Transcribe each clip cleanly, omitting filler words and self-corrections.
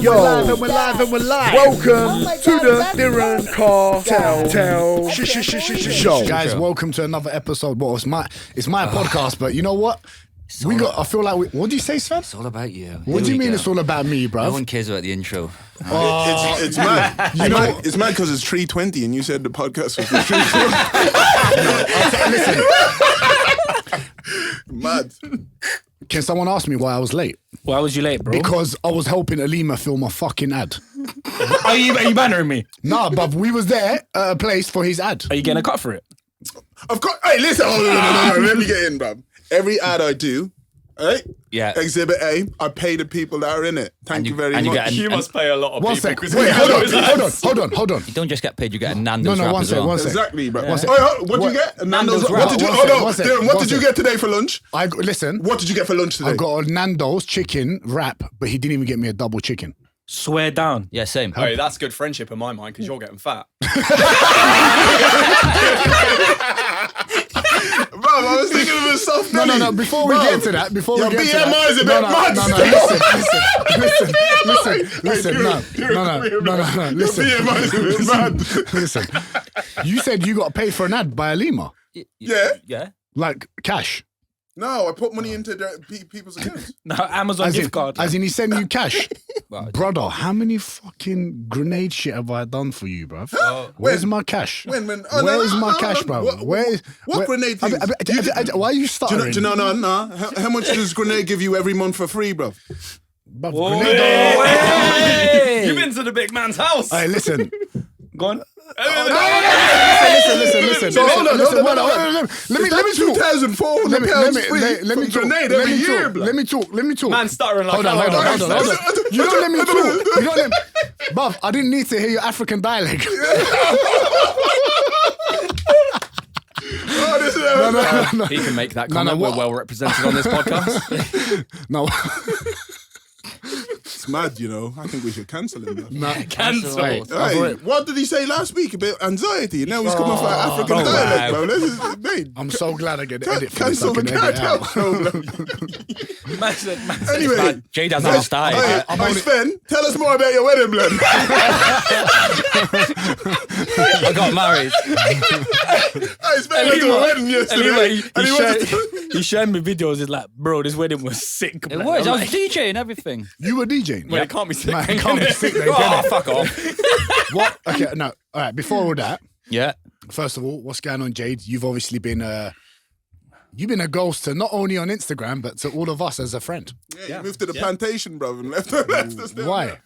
Yo, we're live. Welcome to the Diren Kartal show. Guys, welcome to another episode. Well, it's my podcast, but you know what? I feel like what do you say, Sven? It's all about you. What do you mean it's all about me, bro? No one cares about the intro. It's mad. It's mad because it's 3:20 and you said the podcast was 3:20. Listen. Mad. Can someone ask me why I was late? Why was you late, bro? Because I was helping Olima film a fucking ad. Are you bannering me? Nah, but we was there at a place for his ad. Are you getting a cut for it? Of course. Hey, listen. No. Let me get in, bruv. Every ad I do, right? Yeah. Exhibit A, I pay the people that are in it. Thank you very much. You must pay a lot of One people. sec. Wait, hold on. You don't just get paid, you get a Nando's No, wrap one as sec, well. one sec. Exactly, bro. One sec. What did you get? Nando's What did you? One sec. Darren, what did you get today for lunch? Listen. What did you get for lunch today? I got a Nando's chicken wrap, but he didn't even get me a double chicken. Swear down. Yeah, same. Hey, that's good friendship in my mind because you're getting fat. Bro, I was thinking of a soft No. Before we get to that, Your BMI is a bit much. Listen. No. Listen. Your BMI is a bit mad. Listen. You said you got paid for an ad by Olima, Yeah. Yeah. like cash. No, I put money into people's accounts. No, Amazon gift card. As in, he sent you cash. Well, Brother, how many fucking grenade shit have I done for you, bruv? Where's my cash? When? Where's my cash, bro? What grenade things? Why are you Do stuttering? you know, no. How much does Grenade give you every month for free, bro? Bruv, Whoa. grenade- Hey! You've been to the big man's house. Hey, listen. Go on. Listen. So hold on. Let me talk. 2,400 pounds free from Grenade every year, bro. Let me talk. Man stuttering like Hold on. You don't let me talk. Bruv, I didn't need to hear your African dialect. No. He can make that comment. what- We're well represented on this podcast. No. It's mad, you know. I think we should cancel him. Bro. Cancel. Hey, Hey, what did he say last week about anxiety? Now he's coming for African dialect, bro. This is, mate. I'm so glad I get the edit for this. Cancel I the can edit it cartel, out. bro. Anyway, Jayde has not started. hey, Sven, tell us more about your wedding, blood. I got married. Hey, Sven went to a wedding yesterday. Anyway, and he shared me videos. He's like, bro, this wedding was sick. It was. I was DJing everything. You were DJing? Well, it can't be sick. Man, it can't be sick, then, Oh, can it? fuck off. What? Okay, no. All right, before all that, Yeah. first of all, what's going on, Jayde? You've obviously been you've been a ghost to not only on Instagram, but to all of us as a friend. Yeah, you moved to the plantation, bro, and left us there. Why?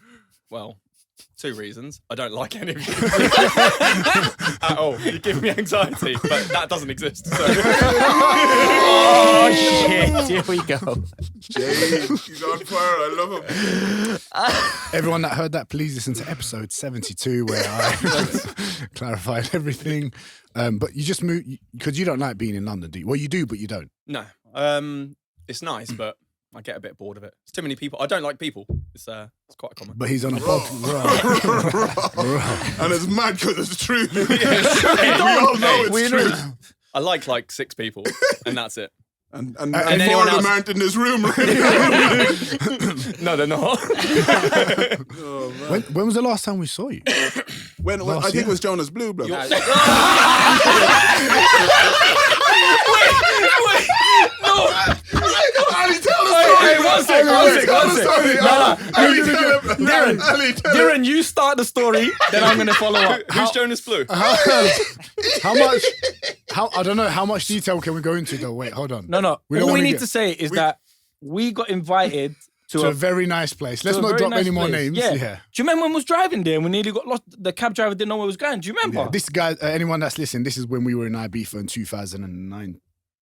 Well, 2 reasons. I don't like any of you at all. You give me anxiety, but that doesn't exist. So. Oh, shit. Here we go. Jay, he's on fire. I love him. Everyone that heard that, please listen to episode 72 where I clarified everything. But you just moved because you don't like being in London, do you? Well, you do, but you don't. No. It's nice, but I get a bit bored of it. It's too many people. I don't like people. It's quite common. But he's on a pod. And it's mad because it's true. We all know it's true. I like 6 people, and that's it. And 4 anyone of them else? aren't in this room. No, they're not. When was the last time we saw you? When I think it was Jonas Blue, bro. Ali, tell us. Hey, one sec. Diren, you start the story, then I'm going to follow up. Who's Jonas Blue? How much? I don't know. How much detail can we go into though? Wait, hold on. No. don't All we wanna need get- to say is that we got invited To a very nice place. Let's to a not very drop nice any more place. names. Yeah. Yeah. Do you remember when we was driving there and we nearly got lost? The cab driver didn't know where we was going. Do you remember? Yeah. This guy, anyone that's listening, this is when we were in Ibiza in 2009.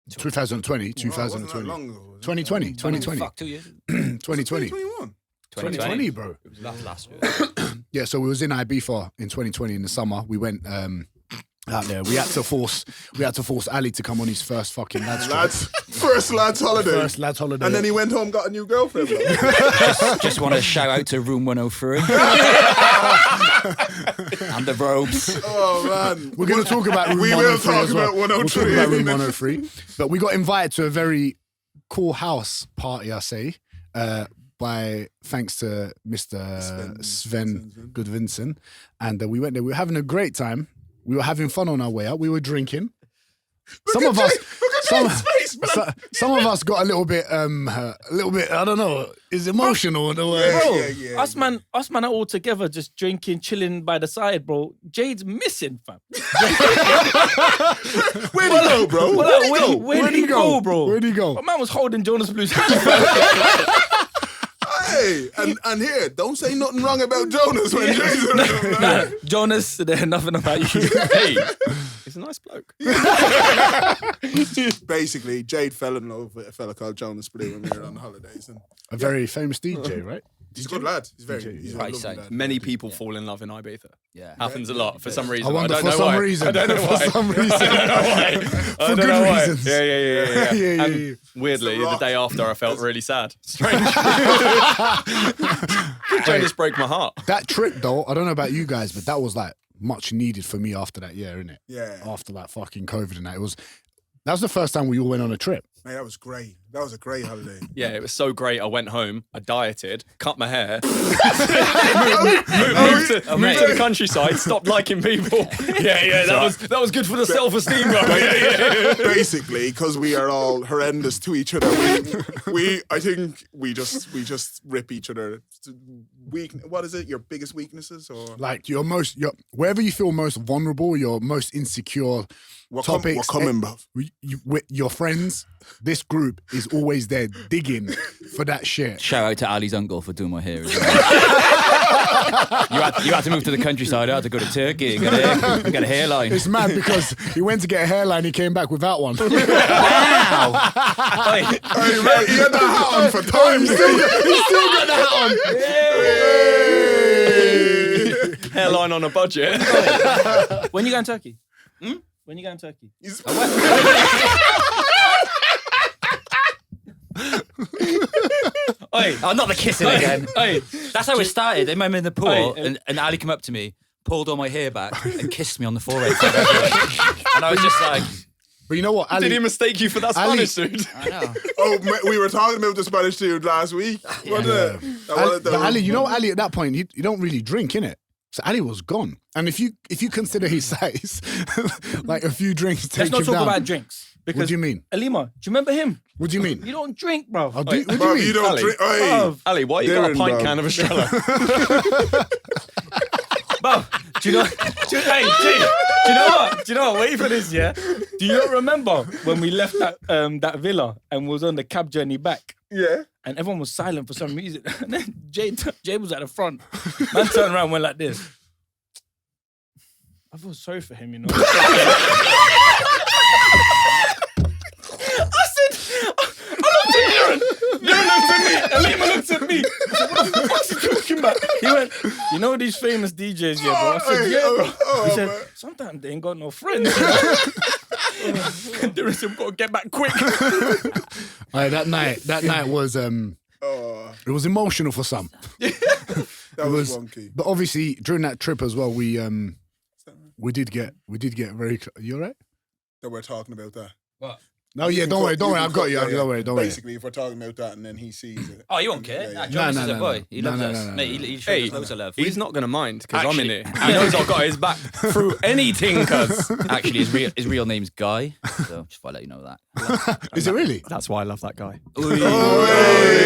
2020. 2020. Fuck, 2 years. 2020. 21. 2020, bro. It was last year. Yeah, so we was in Ibiza in 2020 in the summer. We went out there. We had to force Ali to come on his first fucking lads holiday. First lads holiday. And then he went home, got a new girlfriend. Just want to shout out to room 103 and the robes. Oh man, We're going to talk about room 103 We will talk as well. about 103. We'll talk about room 103. But we got invited to a very cool house party, I say, thanks to Mr. Sven Goodvinson. And we went there. We were having a great time. We were having fun on our way out. We were drinking. Some of us got a little bit, I don't know, is emotional. Bro, Yeah. us man are all together just drinking, chilling by the side, bro. Jayde's missing, fam. Where'd he go, bro? Where did he go, bro? Where'd he go? My man was holding Jonas Blue's hand. Hey, and here, don't say nothing wrong about Jonas when Jay's around. Nah, Jonas, there's nothing about you. Hey, he's a nice bloke. Basically, Jayde fell in love with a fella called Jonas Blue when we were on holidays. And A very famous DJ, right? he's a good lad. He's a Right, lovely so lad. Many people fall in love in Ibiza. Yeah. Happens a lot for some reason. I wonder don't for know some why. reason. I don't know why. For some reason. I don't know why. For I don't good know why. reasons. Yeah. Yeah. And weirdly, It's the the day Rock. after, I felt really sad. Strange. Jonas broke my heart. That trip, though, I don't know about you guys, but that was like much needed for me after that year, innit? Yeah. After that fucking COVID and that. That was the first time we all went on a trip. Mate, that was great. That was a great holiday. Yeah, it was so great. I went home, I dieted, cut my hair, moved to the countryside, stopped liking people. Yeah, that was good for the self-esteem, bro. Yeah. Basically, because we are all horrendous to each other, I think we just rip each other. What is it? Your biggest weaknesses, or Like wherever you feel most vulnerable, your most insecure topics. What coming, bro? With your friends, this group is always there digging for that shit. Shout out to Ali's uncle for doing my hair as well. you had to move to the countryside. I had to go to Turkey and get a hairline. It's mad because he went to get a hairline, he came back without one. Wow. Hey, right, he had that hat on for time. He still got that hat on. Hairline on a budget. When you going to Turkey? When you going to Turkey? Oi, Oh, not the kissing again. oi. That's how it started. I remember in the pool, Hey, and Ali came up to me, pulled all my hair back, and kissed me on the forehead. And I was just like, But you know what, Ali? Did he mistake you for that Ali- Spanish dude? I know. Oh, we were talking about the Spanish dude last week. Wasn't it? But Ali, you know Ali at that point, you don't really drink, innit? So Ali was gone. And if you consider his size, like a few drinks take Let's not him talk down. about drinks. Because What do you mean? Olima, do you remember him? What do you mean? You don't drink, bro. What do you Bro, mean? you don't Ali. drink. Hey, Bruv. Ali, why you got a Diren, pint bro. can of Estrella? Bro, do you know what? Do you know what? Wait for this, yeah? Do you not remember when we left that villa and was on the cab journey back? yeah. And everyone was silent for some reason. And then Jay was at the front. Man turned around and went like this. I feel sorry for him, you know. I said, I looked at Diren. Diren looked at me. Olima looked at me. I said, what the fuck's he talking about? He went, you know these famous DJs, yeah, bro? I said, yeah, bro. He said, sometimes they ain't got no friends. You know? Diren said, we've got to get back quick. That night was it was emotional for some. That was wonky. But obviously during that trip as well, we did get very. You all right? That we're talking about that. What? No, yeah, don't worry, I've got you. Don't worry. Basically, if we're talking about that and then he sees it. Oh, you won't care? Yeah, yeah. Jonas No, is no, a no, boy. no. He No, loves no, us. no, no. Mate, he shows Hey, us loads of love. he's not going to mind because I'm in Actually- it. He knows I've got his back through anything, cuz. Actually, his real name's Guy. So just want to let you know that. Is it really? That's why I love that guy.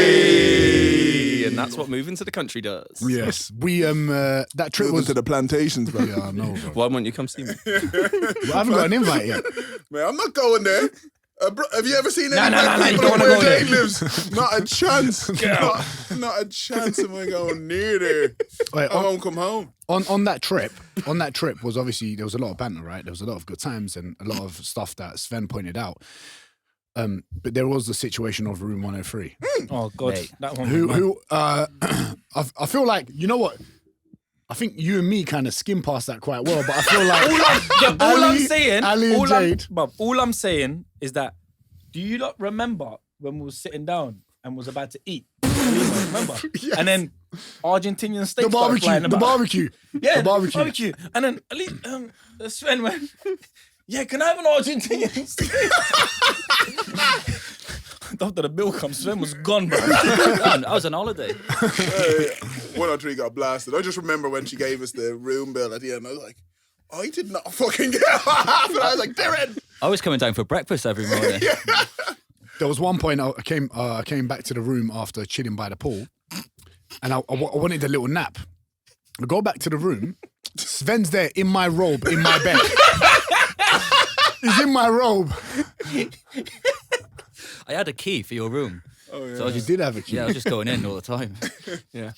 Hey! And that's what moving to the country does. Yes. We that trip Moving was to the plantations, bro. Yeah, I know, bro. Why won't you come see me? I haven't got an invite yet. Man, I'm not going there. Have you ever seen any No, black you people don't where wanna go Jade there. lives? Not a chance. Not a chance am I going near there. Wait, I won't come home. on that trip was obviously there was a lot of banter, right? There was a lot of good times and a lot of stuff that Sven pointed out. But there was the situation of room 103. Oh, God. Mate. That one. Who I feel like, you know what? I think you and me kind of skim past that quite well, but I feel like all I'm saying, Ali and Jade. all I'm saying is that, do you not remember when we were sitting down and was about to eat? Remember? Yes. And then Argentinian steak the barbecue. Yeah, The barbecue. And then Sven went, yeah, can I have an Argentinian steak? after the bill comes, Sven was gone, bro. I was on holiday. One or three got blasted. I just remember when she gave us the room bill at the end. I was like, I did not fucking get half. And I was like, Diren. I was coming down for breakfast every morning. There was one point I came back to the room after chilling by the pool, and I wanted a little nap. I go back to the room. Sven's there in my robe, in my bed. He's in my robe. I had a key for your room. Oh, yeah. So I You just, did have a key. yeah, I was just going in all the time.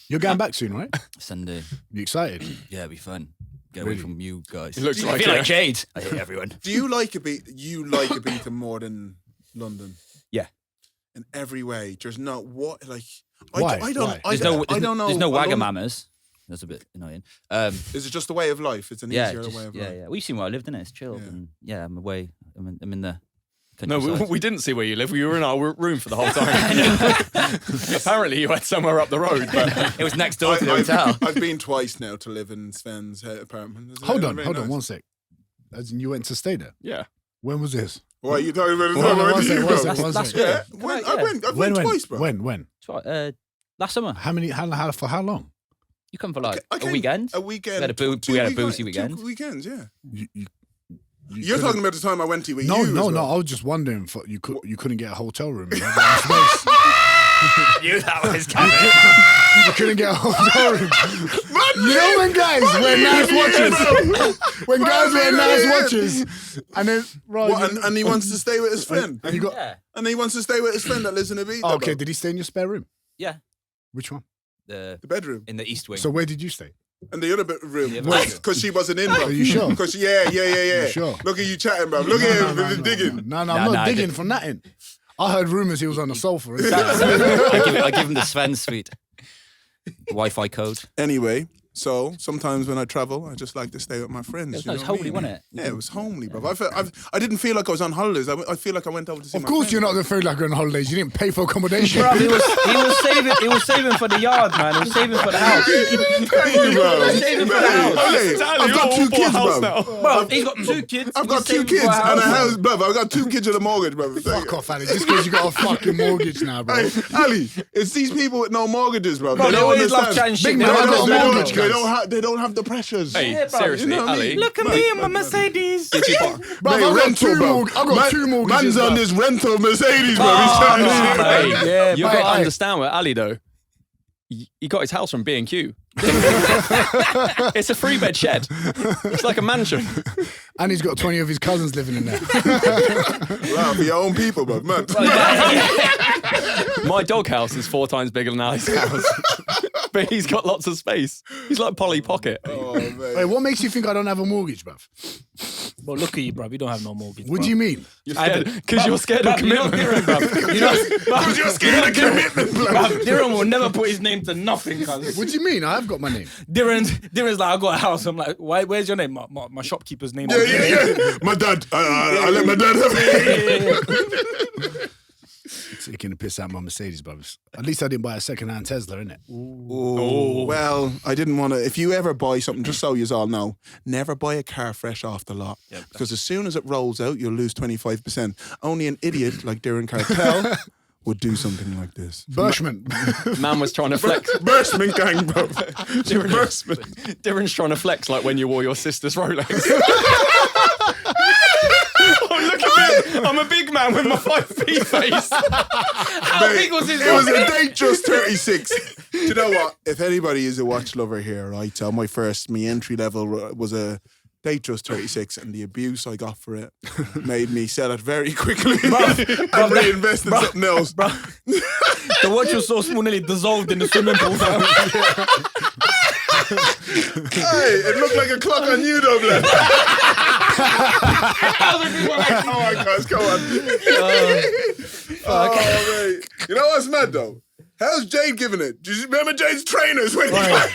You're going back soon, right? Sunday. You excited? Yeah, it'd be fun. Get away from you guys. It looks I like feel it. like Jayde. I hate everyone. Do you like Ibiza more than London? Yeah. In every way. There's not what like. Why? I don't. Why? I don't know. There's no I don't- Wagamamas. That's a bit annoying. Is it just a way of life? It's an Yeah, easier just, way of yeah, life. yeah. Well, you've seen where I lived, innit? It's chilled. Yeah. And yeah, I'm away. I'm in the No, countryside. we didn't see where you live. We were in our room for the whole time. Apparently, you went somewhere up the road. But It was next door to the hotel. I've been twice now to live in Sven's apartment. It's Hold very on, nice. 1 sec. As in, you went to stay there. yeah, When was this? What are you talking about? Hold on, When one did sec, you one go? sec, one Last sec. year. Yeah, I went twice, bro. When? Last summer. For how long? You come for like I a came- weekend. A weekend. We had a boozy weekend. 2 weekends, yeah. You You're talking about the time I went to with No, you. no, as no. well. I was just wondering. You couldn't get a hotel room. You had space. knew that was coming. You couldn't get a hotel room. You know when guys wear nice watches. When guys wear nice watches, and then right. What, and he wants to stay with his friend. And you got. Yeah. And he wants to stay with his friend that lives in Ibiza. Oh, okay. bro. Did he stay in your spare room? Yeah. Which one? The The bedroom. in the east wing. So where did you stay? And the other room. Yeah, Because she wasn't in, bro. Are you sure? Because, yeah. You sure? Look at you chatting, bro. Look at him digging. No, Nah, I'm nah, not I digging did- for nothing. I heard rumours he was on the sofa. I give him the Sven suite. Wi-Fi code. Anyway, so sometimes when I travel, I just like to stay with my friends. It was you nice, know what I homely, mean? wasn't it? Yeah, it was homely, bro. I didn't feel like I was on holidays. I feel like I went over to see Of my course, friends. you're not going to feel like you're on holidays. You didn't pay for accommodation. Bro, he was saving for the yard, man. He was saving for the house. Saving for the house. Hey, I've got two kids, bro. Bro, he's got 2 kids. I've got He's 2 saving kids for and a house. house, bro. I've got 2 kids and a mortgage, bro. Fuck off, Ali. Just because you got a fucking mortgage now, bro. Hey, Ali, it's these people with no mortgages, bro. Bro, they don't always love understand. chatting shit. Big They man, don't I got know a what mortgage, to do. guys. They don't have the pressures. hey, Yeah, bro, seriously, you know what I Ali. mean? Look at me and my Mercedes. Did you Bro, Mate, I've got rental, two bro. I've got 2 mortgages. Man's on bro. this rental Mercedes, bro. He's trying to shit, bro. Hey, Yeah, you've but got to I- understand with Ali though. He got his house from B&Q. It's a 3-bed shed. It's like a mansion. And he's got 20 of his cousins living in there. Wow, for your own people, bro. Man. My dog house is 4 times bigger than Ali's house. But he's got lots of space. He's like Polly Pocket. Oh, man. Wait, what makes you think I don't have a mortgage, bruv? Bro, look at you, bro. You don't have no mortgage. What do you mean? Because you're scared of commitment. Because you're scared of commitment, bro. Diren will never put his name to nothing, cuz. What do you mean? I have got my name. Diren's like, I got a house. I'm like, where's your name? My shopkeeper's name. Yeah. My dad. I let my dad have it. Taking the piss out of my Mercedes, brothers. At least I didn't buy a second-hand Tesla, innit? Oh, well, I didn't want to. If you ever buy something, just so you all know, never buy a car fresh off the lot. Because as soon as it rolls out, you'll lose 25%. Only an idiot like Diren Kartal would do something like this. Bershman. Man was trying to flex. Burstman gang, bro. Burstman. Diren's trying to flex like when you wore your sister's Rolex. Oh, look at me. I'm a big man with my 5'8" face. How big was his It was a date just 36. Do you know what? If anybody is a watch lover here, right? So my entry level was a date just 36, and the abuse I got for it made me sell it very quickly and reinvest in something else. Bro, the watch was so small, nearly dissolved in the swimming pool. Hey, it looked like a clock on you, though, blood. Oh my gosh, come on. Oh, mate. You know what's mad, though? How's Jayde giving it? Do you remember Jayde's trainers when remember,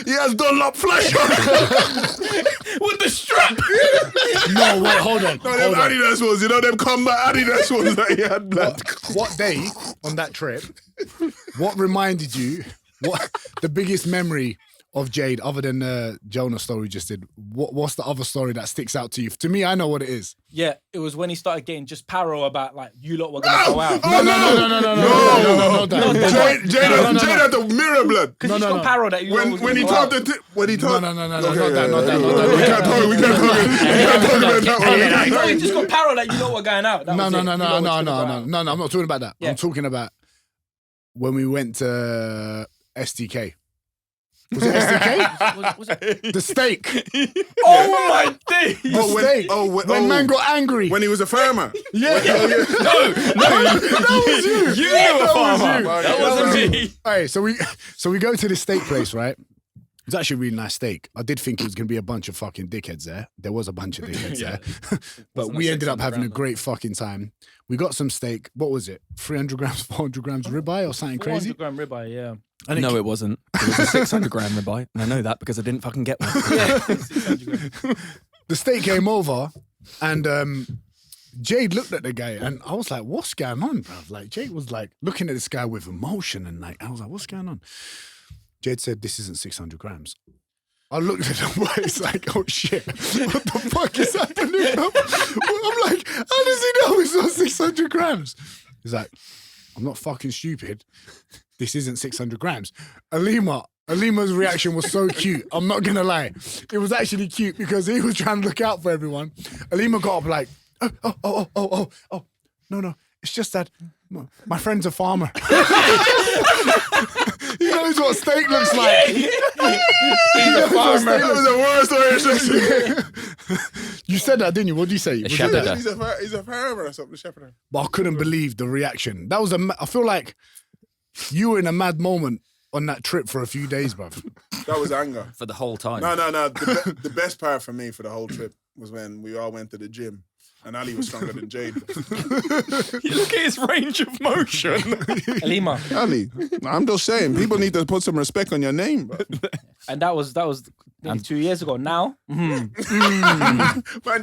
he has Dunlop flash on? With the strap. No, wait, hold on. No, them Adidas ones, you know, them combat Adidas ones that he had, blood. What day on that trip, what reminded you, what the biggest memory of Jayde, other than the Jonah story we just did, what's the other story that sticks out to you? To me, I know what it is. Yeah, it was when he started getting just paro about like you lot were gonna go out. No. Jayde had the mirror blood. Because he's got paro that you lot was When he gonna go told out. when he told No. we can't talk about that one. No, he just got paro that you lot were going out. That No. was it. You lot was gonna go out. No, I'm not talking about that. Yeah. I'm talking about when we went to STK. Was it STK? Was it? The steak. Oh my days! The steak. When man got angry. When he was a farmer. Yeah. You knew a farmer. That wasn't me. Hey, so we go to this steak place, right? It was actually a really nice steak. I did think it was going to be a bunch of fucking dickheads there. There was a bunch of dickheads there. But we ended up having a great fucking time. We got some steak. What was it? 300 grams, 400 grams ribeye or something crazy? 400 gram ribeye, yeah. And No, it wasn't. It was a 600 gram ribeye. And I know that because I didn't fucking get one. The steak came over and Jayde looked at the guy and I was like, what's going on, bruv? Like, Jayde was like looking at this guy with emotion and like, I was like, what's going on? Jayde said, this isn't 600 grams. I looked at him, it's like, oh shit, what the fuck is happening? I'm like, how does he know it's not 600 grams? He's like, I'm not fucking stupid. This isn't 600 grams. Olima's reaction was so cute. I'm not going to lie. It was actually cute because he was trying to look out for everyone. Olima got up like, oh. No. It's just that my friend's a farmer. He knows what steak looks like. He's a farmer. That was the worst way. You said that, didn't you? What did you say? Was it shepherd. that? He's a farmer or something, a shepherd. But I couldn't believe the reaction. That was I feel like you were in a mad moment on that trip for a few days, bruv. That was anger. For the whole time. No. The best part for me for the whole trip was when we all went to the gym. And Ali was stronger than Jayde. You look at his range of motion. Olima. Ali, I'm just saying, people need to put some respect on your name, bro. And that was maybe 2 years ago. Now, Man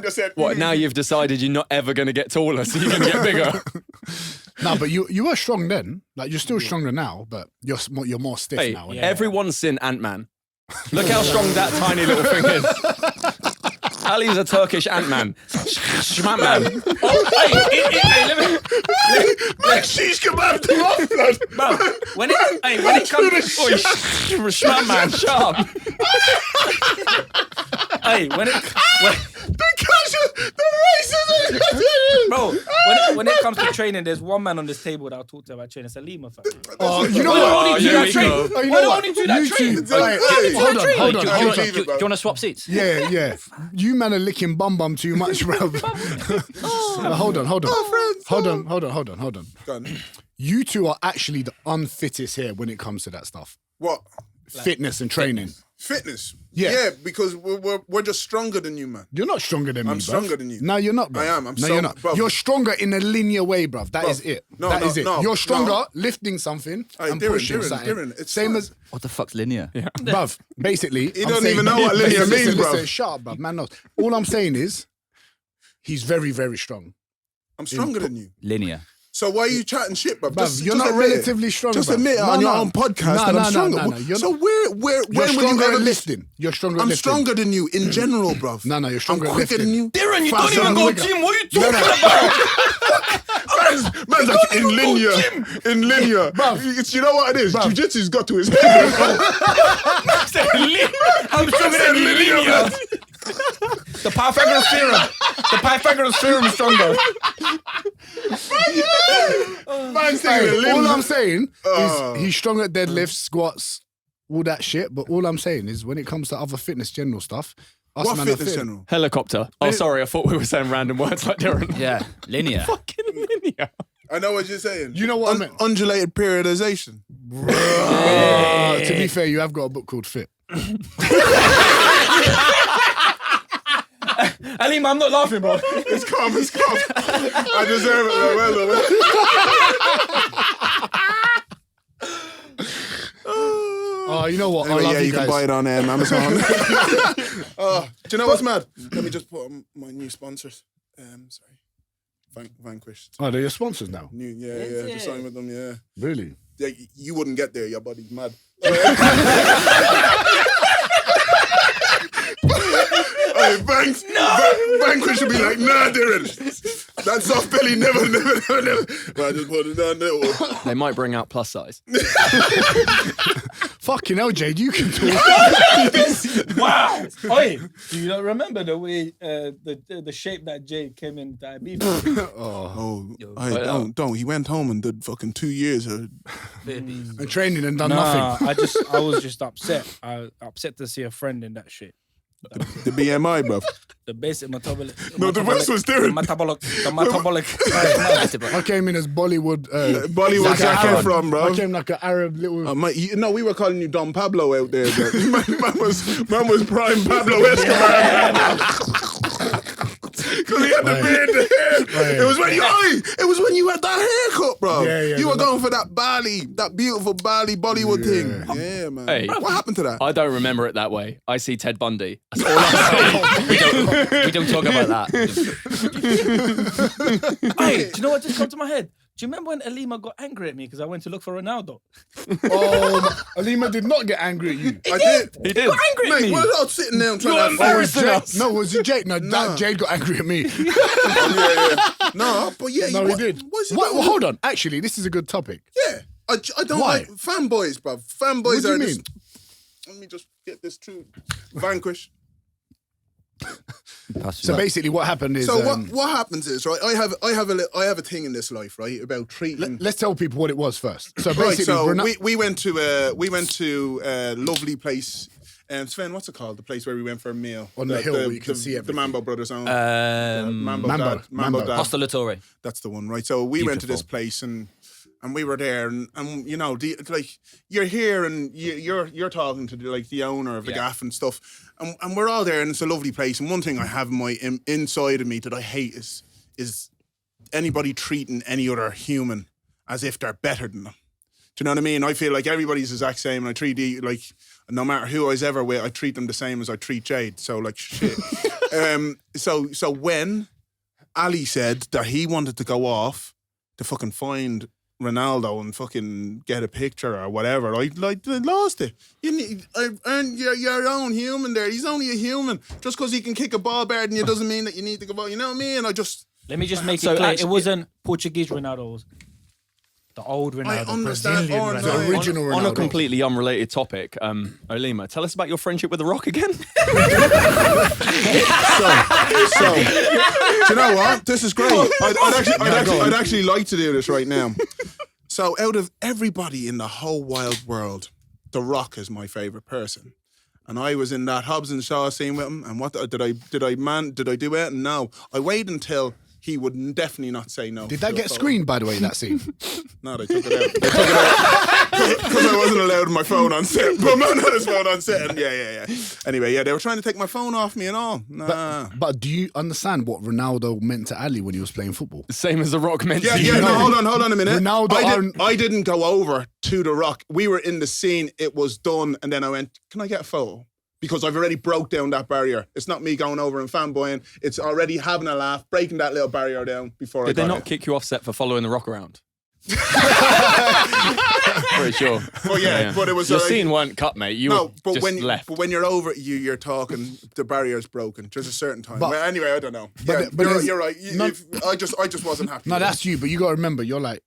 just said, What, now you've decided you're not ever going to get taller, so you're going to get bigger? No, but you were strong then. Like, you're still stronger now, but you're more stiff Hey, now. yeah. everyone's seen Ant-Man. Look how strong that tiny little thing is. Ali's a Turkish Ant-Man. Schmat-Man. hey, let me. she's kebab to off, blood. Bro, when it comes, Schmat-Man, shut up. hey, when it, The racism. bro, when it comes to training, there's one man on this table that I'll talk to about training. It's Olima, fam. Oh, you know Why what? only do here that we train? go. Oh, you Why know what? only do that You train? two- Hold on. Do you want to swap seats? Yeah. You man are licking bum too much, bro. Hold on. Hold on. Done. You two are actually the unfittest here when it comes to that stuff. What? Fitness and training. Fitness. Yeah. Because we're just stronger than you, man. You're not stronger than me, I'm bruv. stronger than you. No, you're not, bruv. I am. No, you're not. bruv. You're stronger in a linear way, bruv. That is it. That is it. You're stronger lifting something and pushing something. Darren, it's Same fine. as, What the fuck's linear? Yeah. bruv, basically. He don't even know what linear means, bruv. Listen, shut up, bruv. Man knows. All I'm saying is, he's very, very strong. I'm stronger than you. Linear. So why are you chatting shit, bruv? Bruv, you're not admit it. relatively strong, Just bruv. admit it No, on your no. own podcast No, that no, I'm stronger. no, you're So not. when You're will you stronger ever at listen? lifting. You're stronger at I'm lifting. stronger than you in general, bruv. No, you're stronger I'm at quicker lifting. than you. Darren, you don't Faster even and go quicker. gym. What are you talking about? Man's like in linear. In linear. You know what it is? Jiu-jitsu's got to his head. I'm stronger than linear. The Pythagoras theorem is stronger. Man's saying linear. All I'm saying is he's strong at deadlifts, squats, all that shit. But all I'm saying is when it comes to other fitness general stuff, us What man are fitness fit. general? Helicopter. Oh, sorry, I thought we were saying random words like Darren. Yeah. Linear. Fucking linear. I know what you're saying. You know what I meant? Undulated periodization. To be fair, you have got a book called Fit. Olima, I'm not laughing, bro. It's calm. I deserve it. Oh, you know what? Anyway, I love yeah, you guys. can buy it on Amazon. Do you know what's mad? Let me just put on my new sponsors. Sorry. Vanquished. Oh, they're your sponsors now. New, yeah. Just signed with them, yeah. Really? Yeah, you wouldn't get there. Your body's mad. Hey, Vanquish should be like, nah, Diren. That soft belly never. But I just put it down there. They might bring out plus size. Fucking hell, Jade, you can talk. Wow. Oi, do you not remember the way the shape that Jade came in diabetes? Don't. He went home and did fucking 2 years of And training and done nothing. I was just upset. Upset to see a friend in that shit. the BMI, bro. The basic metabolic. No, the rest was Diren. The metabolic. I came in as Bollywood. Bollywood Zac Efron, bro. I came like an Arab little. We were calling you Don Pablo out there. man was prime Pablo Escobar. Because he had the beard, the hair. It was when you had that haircut, bro. You were going for that beautiful Bali Bollywood thing. Yeah, man. Hey, what happened to that? I don't remember it that way. I see Ted Bundy. That's all I'm saying. We don't talk about that. Hey, do you know what just come to my head? Do you remember when Olima got angry at me because I went to look for Ronaldo? Olima did not get angry at you. I did. He did. He got angry at Mate, me. what was I sitting there trying to embarrassing us. No, was it Jade? No, that Jade got angry at me. No, but yeah. No, he did. Well, hold on. Actually, this is a good topic. Yeah. I don't Why? like fanboys, bro. Fanboys What do you are mean? just... Let me just get this true. Vanquish. So basically, what happened is. So what happens is, right? I have a thing in this life, right, about treating. Let's tell people what it was first. So Right, basically, so we went to a lovely place. Sven, what's it called? The place where we went for a meal On the hill where you can see the everything. Mambo Brothers own. Mambo. Dad. Hostelatore. That's the one, right? So we went to this place and we were there and you know, you're here and you're talking to the owner of the gaff and stuff, and we're all there and it's a lovely place. And one thing I have inside of me that I hate is anybody treating any other human as if they're better than them. Do you know what I mean? I feel like everybody's the exact same, and I treat no matter who I was ever with, I treat them the same as I treat Jade. So like shit. So when Ali said that he wanted to go off to fucking find Ronaldo and fucking get a picture or whatever, I lost it. You're your own human there. He's only a human. Just because he can kick a ball better than you doesn't mean that you need to go. You know what I mean? Let me just make it clear. It wasn't Portuguese Ronaldo. It was the old Ronaldo. I understand. Brazilian Ronaldo. The original Ronaldo. On a completely unrelated topic, Olima, tell us about your friendship with The Rock again. So, do you know what? This is great. I'd actually like to do this right now. So, out of everybody in the whole wild world, The Rock is my favorite person. And I was in that Hobbs and Shaw scene with him. And what did I do it? No. I waited until he would definitely not say no. Did that get screened, by the way, that scene? No, they took it out. Because I wasn't allowed my phone on set. But man had his phone on set. And yeah. Anyway, they were trying to take my phone off me and all. Nah. But do you understand what Ronaldo meant to Ali when he was playing football? Same as The Rock meant to Yeah, you. no, hold on a minute. Ronaldo I didn't go over to The Rock. We were in the scene. It was done. And then I went, can I get a photo? Because I've already broke down that barrier. It's not me going over and fanboying. It's already having a laugh, breaking that little barrier down before Did I they got not it. kick you off set for following The Rock around? Pretty sure. Well, yeah, but it was Your like, scene weren't cut, mate. You were just left. But when you're over, you're talking. The barrier's broken. There's a certain time. But- Well, anyway, I don't know. but You're right. I just wasn't happy. No, with that's you, but you got to remember, you're like, it.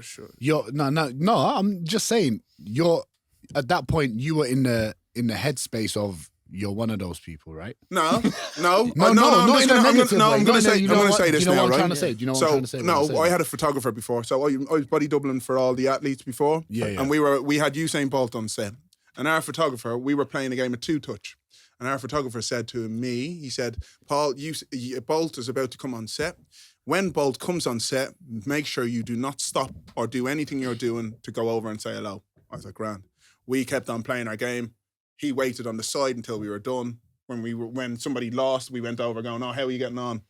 Sure. no, I'm just saying, at that point, you were in the headspace of, you're one of those people, right? No. not in a negative way. I'm going to say this you know now, what I'm right? trying to say? Do you know what I'm trying to say? No, I had a photographer before. So I was body doubling for all the athletes before. Yeah. And we had Usain Bolt on set. And our photographer, we were playing a game of two-touch. And our photographer said to me, he said, Paul, Bolt is about to come on set. When Bolt comes on set, make sure you do not stop or do anything you're doing to go over and say hello. I was like, grand. We kept on playing our game. He waited on the side until we were done. When somebody lost, we went over going, oh, how are you getting on?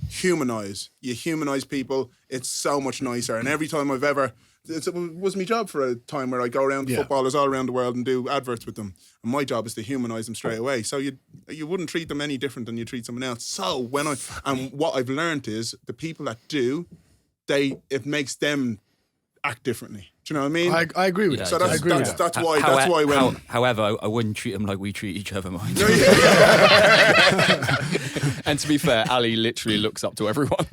Humanize. You humanize people. It's so much nicer. And every time it was my job for a time where I go around to footballers all around the world and do adverts with them. And my job is to humanize them straight away. So you wouldn't treat them any different than you treat someone else. So what I've learned is the people that do, it makes them act differently. Do you know what I mean? I agree with Yeah, that. so I that's agree with that. that's why when However, I wouldn't treat him like we treat each other, mind. And to be fair, Ali literally looks up to everyone.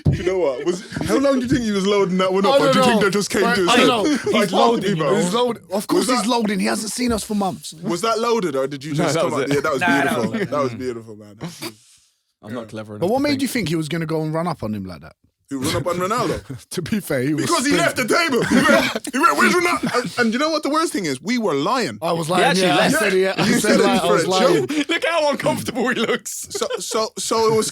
Do you know what? How long do you think he was loading that one up? Or do you think that just came to his I head? don't know. He's loading. He's Of course he's loading. He hasn't seen us for months. Was that loaded or did you just that come was out? it. Yeah, that was Nah, beautiful. that That was beautiful, man. I'm not clever enough. But what to made think. you think he was going to go and run up on him like that? Who run up on Ronaldo? To be fair, he was Because he left the table. He went, where's Ronaldo? And you know what the worst thing is? We were lying. I was lying. actually Yeah, I left. said it. I You said said it like, I for was a lying. joke. Look how uncomfortable he looks. So it was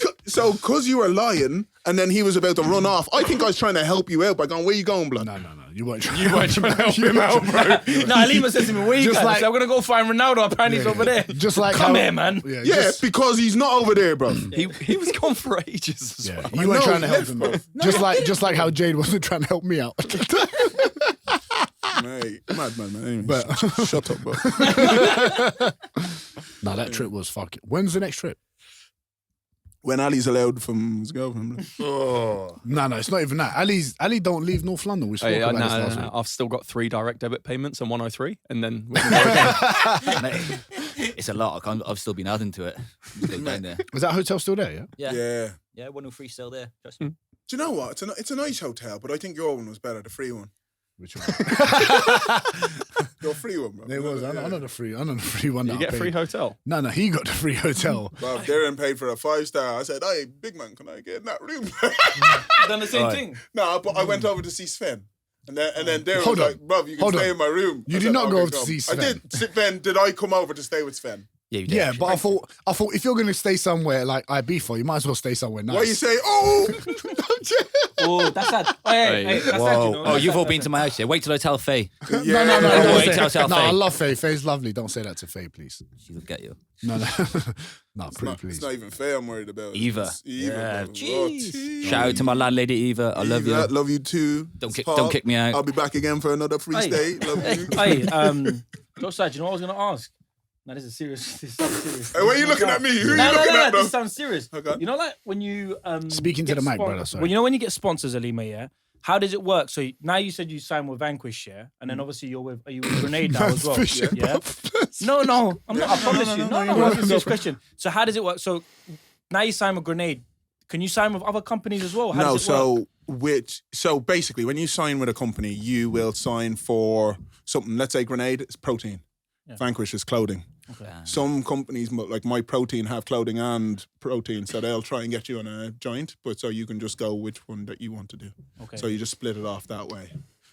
because you were lying, and then he was about to run off. I think I was trying to help you out by going, "Where you going, blood?" No. You weren't. You weren't trying to help him out, bro. No, Olima says to me, where you Just going? I like- said, I'm going to go find Ronaldo. Apparently he's over there. Just like Come how- here, man. Yeah, Yeah, just- because he's not over there, bro. He was gone for ages as yeah. well. You weren't know, trying to he help left, him. bro. Just like how Jade wasn't trying to help me out. Mate, madman, man. Anyway, But- shut up, bro. No, that trip was fucking. When's the next trip? When Ali's allowed from his girlfriend. No, it's not even that. Ali don't leave North London. We spoke about this last week. I've still got 3 direct debit payments and 103, and then we can go again. Mate, it's a lot. I've still been adding to it. I'm still down there. Is that hotel still there? Yeah. Yeah. Yeah. Yeah, 103 still there. Just Do you know what? It's a nice hotel, but I think your one was better, the free one. Which one? Your free one, bro. It was. I know the free one. You that I get a paid. free hotel. No, he got the free hotel. Well, Diren paid for a 5-star. I said, "Hey, big man, can I get in that room?" Done the same thing. No, but I went over to see Sven. And then Darren Hold was on. like, "Bruv, you can Hold stay on. in my room." You I did said, not go "Okay, over to come." see Sven. I did. Sven, did I come over to stay with Sven? Yeah, you did. Yeah, but I thought if you're gonna stay somewhere like IB4, you might as well stay somewhere nice. Why you say, "Oh"? Oh, that's sad. Hey, that's sad, you know. Oh, That's you've sad, all that's been sad. to my house. Yeah, wait till I tell Faye. No, Oh, don't wait say- till I tell no, Faye. I love Faye. Faye's lovely. Don't say that to Faye, please. She'll get you. No, pretty please. It's not even fair. I'm worried about Eva. It's Eva. Yeah, bro. jeez. jeez. Shout out to my landlady Eva. I love Eva, you. love you too. Don't It's don't kick me out. I'll be back again for another free Hey. stay. Love you. Hey, Josh, do you know what I was going to ask? No, this is serious. This sounds serious. Hey, why are you looking at me? Who are you No, looking at, bro? This sounds serious. Okay. You know, like when you Speaking to get the mic, brother, sorry. Well, you know when you get sponsors, Olima, yeah. How does it work? So now you said you signed with Vanquish, yeah, and then obviously are you with Grenade now as well? Fishing, Yeah. No, I'm not. I promise you. No, that's a serious question. So how does it work? So now you sign with Grenade. Can you sign with other companies as well? How No, does it work? so basically, when you sign with a company, you will sign for something. Let's say Grenade is protein, Vanquish is clothing. Okay. Some companies, like My Protein, have clothing and protein, so they'll try and get you on a joint. But so you can just go which one that you want to do. Okay. So you just split it off that way.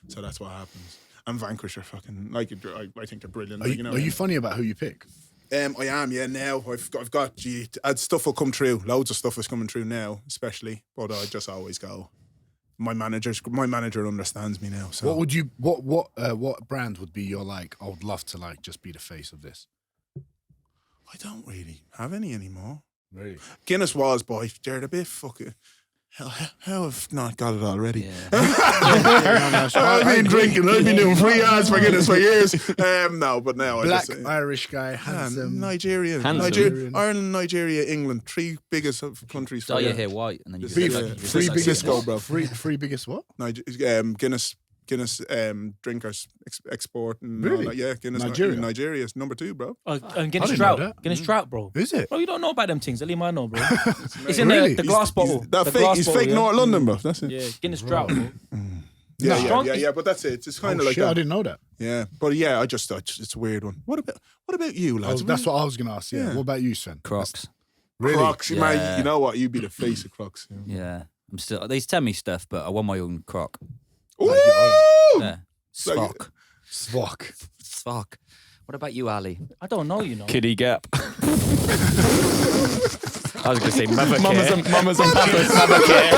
So that's what happens. And Vanquish are fucking I think they're brilliant. Are you funny about who you pick? I am, yeah. Now I've got stuff will come through. Loads of stuff is coming through now, especially. But I just always go. My manager understands me now. So What would you what brand would be your like? I would love to like just be the face of this. I don't really have any anymore. Really? Guinness was, boy. They're a bit fucking. How have not got it already? I've been drinking. I've been doing free ads for Guinness for years. No, but now Black I just. Irish guy, handsome. Nigeria, Handsome. Ireland, Nigeria, England, 3 biggest countries. Dye for your hair white and then you Beef. just look like, Free you just look like biggest Cisco, bro. Free biggest what? Guinness drinkers export and Really? all that. Yeah, Guinness Nigeria? is number 2, bro. And Guinness didn't know Drought. that. Guinness Drought, bro. Is it? Bro, you don't know about them things. Olima, I know, bro. It's in Really? the glass bottle. That The fake, glass he's bottle, fake yeah? North London, bro. That's it. Yeah, Guinness Drought, bro. Yeah, but that's it. It's kind Oh, of like shit, I that. didn't know that. Yeah, but yeah, I just it's a weird one. What about you, lads? That's what I was gonna ask. Yeah. What about you, Sven? Crocs. Really? Crocs, Yeah. man. You know what? You'd be the face of Crocs. Yeah. I'm still. They tell me stuff, but I want my own croc. Ooh! Yeah. Spock. Svock. Spock. What about you, Ali? I don't know, you know. Kiddie Gap. I was going to say mamas and papas. Mama care.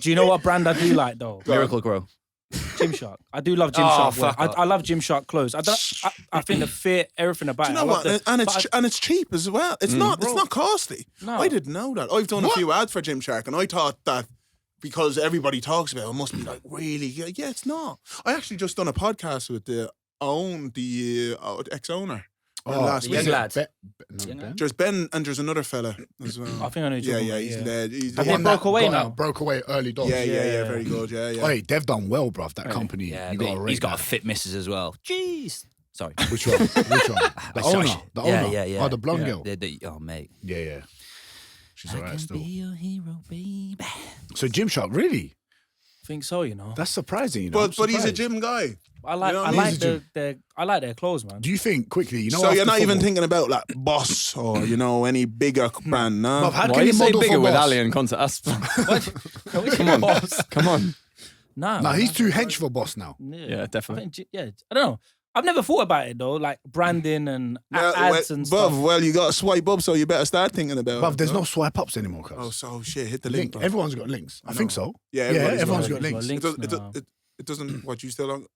Do you know what brand I do like though? Miracle Grow. Gymshark. I do love Oh, Gymshark. fuck wear. off. I love Gymshark clothes. I think the fit, everything about Do you it. know I love what? the- And it's cheap as well. It's not costly. No. I didn't know that. I've done a few ads for Gymshark, and I thought that because everybody talks about it, it must be like really good. Yeah, it's not. I actually just done a podcast with the ex-owner. last the young week. lad. Young lad? There's Ben and there's another fella as well. I think I know. Yeah, he's led. He's Have the they one broke away got now? out, broke away early doors. yeah, very good. Yeah. Hey, they've done well, bruv. That company. Yeah, You got to rate he's got that. a fit missus as well. Jeez. Sorry. Which one? Which one? The Sorry. owner. The owner. Yeah. Oh, the blonde girl. Oh, mate. Yeah. She's I alright can still. be your hero, baby. So Gymshark, really? I think so. You know. That's surprising. You know? But he's a surprised. gym guy. I like You know what I I mean? like He's a I like their clothes, man. Do you think quickly? You know, So you're after not even football- thinking about like Boss or any bigger brand, no? Bruv, how Why can you you say model bigger for with Boss? Ali and Conte? That's Come on. Come on. Nah, Nah, man. he's too hench for Boss now. Yeah, definitely. I think, I don't know. I've never thought about it though, like branding and Yeah, ads and stuff. Well, you got to swipe up, so you better start thinking about Bruv, it. there's no swipe ups anymore, cuz. Oh, so shit, hit the link, bro. Everyone's got links. I think so. Yeah, everyone's got everybody's links. got It, now. it doesn't. What you still on?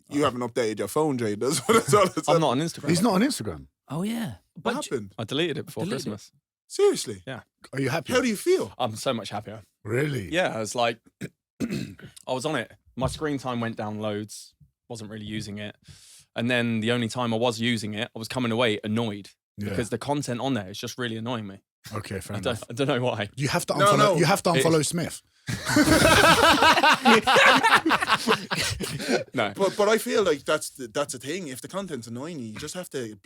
You haven't updated your phone, Jay. That's what it's all. I'm not on Instagram. He's not on Instagram. Oh, yeah. What happened? I deleted it before Deleted it. Christmas. Seriously? Are you happy? How do you feel? I'm so much happier. Really? Yeah, I was like, I was on it. My screen time went down loads. Wasn't really using it. And then the only time I was using it, I was coming away annoyed because the content on there is just really annoying me. Okay, fair I enough. don't know why. You have to No, unfollow. no. You have to unfollow Smith. No. But I feel like that's a thing. If the content's annoying you, you just have to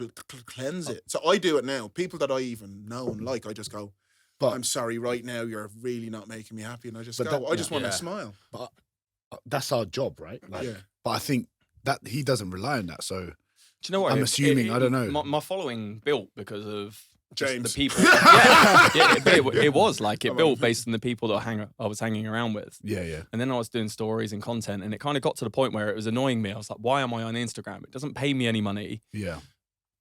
cleanse it. So I do it now. People that I even know and like, I just go, But- I'm sorry, right now you're really not making me happy, and I just But go. that- I just want yeah. to smile. But that's our job, right? Like, Yeah. But I think that he doesn't rely on that. So Do you know what? I'm assuming, I don't know. My following built because of just James. the people. yeah, but it was like it built based on the people that I was hanging around with. yeah. And then I was doing stories and content, and it kind of got to the point where it was annoying me. I was like, why am I on Instagram? It doesn't pay me any money. Yeah.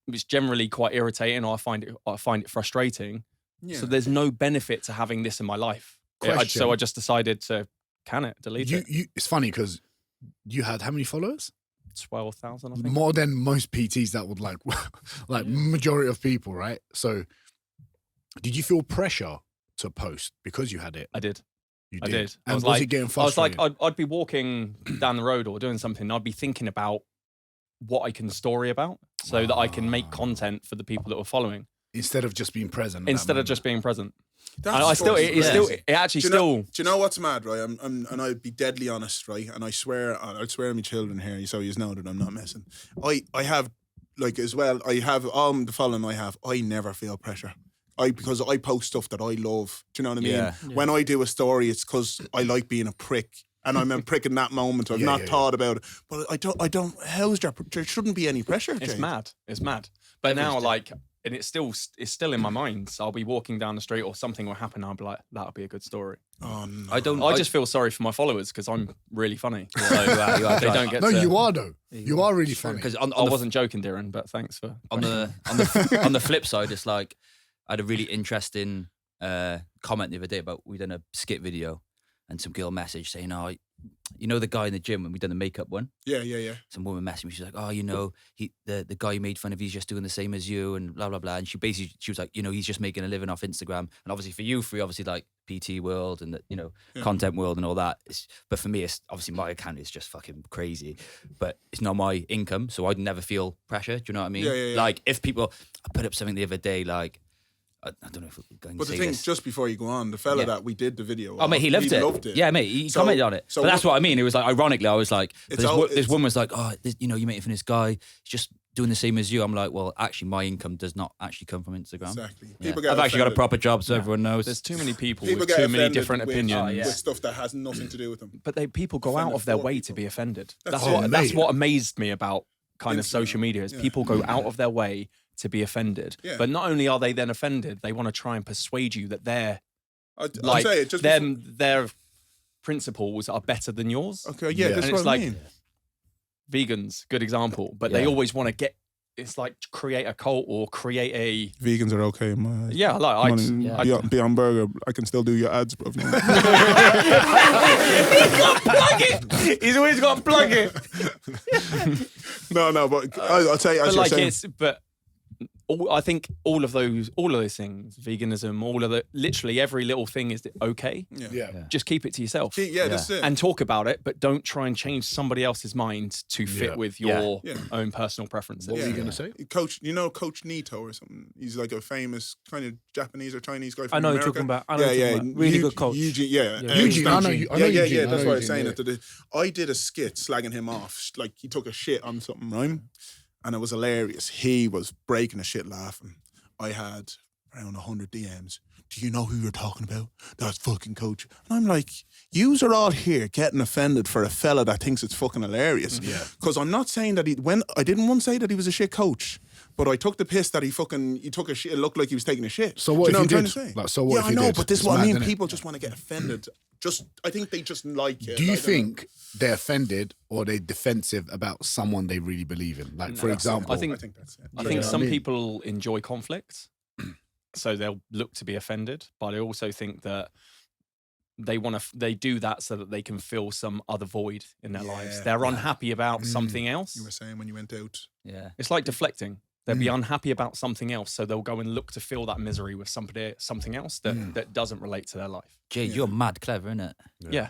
It's generally quite irritating. Or I find it frustrating. Yeah. So there's no benefit to having this in my life. Question. So I just decided to delete it. It's funny because you had how many followers? 12,000, I think. More than most PTs that would like majority of people, right? So did you feel pressure to post because you had it? I did. You I did. did. And I was was it getting I was frustrating? like, I'd be walking down the road or doing something. And I'd be thinking about what I can story about so that I can make content for the people that were following Instead of just being present. at that instead of moment. just being present. That's And I still, fucking it crazy. actually Do still. you know what's mad, right? And I'd be deadly honest, right? And I swear to my children here, so you know that I'm not messing. I have, like, as well, I have all the following I have. I never feel pressure. Because I post stuff that I love. Do you know what I mean? Yeah. When I do a story, it's because I like being a prick. And I'm a prick in that moment. I've not thought about it. But I don't, there shouldn't be any pressure, It's Jay. mad. It's mad. But now, like, and it's still in my mind. So I'll be walking down the street or something will happen. I'll be like, that'll be a good story. Oh, no. I just feel sorry for my followers because I'm really funny. So you are they don't get No, to. you are though. You are really funny. Because I wasn't joking, Diren, but thanks for. on the flip side, it's like I had a really interesting comment the other day about we done a skit video, and some girl messaged saying, "Oh, you know the guy in the gym when we done the makeup one." Yeah. Some woman messaged me. She's like, "Oh, you know, the guy you made fun of, he's just doing the same as you," and blah blah blah. And she was like, "You know, he's just making a living off Instagram." And obviously for you, obviously like PT world and the content world and all that. But for me, it's obviously my account is just fucking crazy. But it's not my income, so I'd never feel pressure. Do you know what I mean? Yeah. Like if people, I put up something the other day, like I don't know if we're going But to the say thing, this. just before you go on, the fella that we did the video Oh, mate, he loved it. Yeah, mate, he So- commented on it. so But that's what I mean. It was like, ironically, I was like, It's this, all- this it's- woman was like, oh, you know, you're making fun of this guy. He's just doing the same as you. I'm like, well, actually, my income does not actually come from Instagram. Exactly. Yeah. People get I've actually got a offended. proper job, so everyone knows. There's too many people People with get too many offended different with, opinions. with stuff that has nothing to do with them. But people go Offended out of their for way people. to be offended. That's That's it. what amazed me about kind of Instagram, social media is yeah. people go out of their way to be offended. Yeah. But not only are they then offended, they want to try and persuade you that they're I'll like say it just their principles are better than yours. Okay, yeah, Yeah. that's And what it's I like mean. vegans, good example, but they Yeah. always want to get. It's like create a cult or create a Vegans are okay in my eyes. yeah. Like Be on burger. I can still do your ads, bro. he's always got to plug it. no, but I'll tell you. But As like you're saying, it's but I think all of those things, veganism, literally every little thing is okay. Yeah. Just keep it to yourself. That's it. And talk about it, but don't try and change somebody else's mind to fit with your own personal preferences. What were you going to say? Coach Nito or something. He's like a famous kind of Japanese or Chinese guy from I know America. you're talking about. I know you're talking about. Really good coach. Eugene, Eugene, I know Eugene. That's I know why I was Eugene, saying it. I did a skit slagging him off. Like he took a shit on something, right? And it was hilarious. He was breaking a shit laughing. I had around 100 DMs. Do you know who you're talking about? That's fucking coach. And I'm like, yous are all here getting offended for a fella that thinks it's fucking hilarious. Because I'm not saying that I didn't want to say that he was a shit coach, but I took the piss that he took a shit. It looked like he was taking a shit. So what Do you if know you what I'm trying did? to say? Like, so what if I you know, did? but this is It's what I mad, mean. innit? People just want to get offended. I think they just like it. Do you I don't know. think they're offended or they're defensive about someone they really believe in? Like, for example, I think that's it. I think Yeah. some people enjoy conflict, so they'll look to be offended. But I also think that they do that so that they can fill some other void in their lives. They're unhappy about something else. You were saying when you went out. Yeah. It's like deflecting. They'll be unhappy about something else, so they'll go and look to fill that misery with something else that doesn't relate to their life. Jade, you're mad clever, innit? Yeah.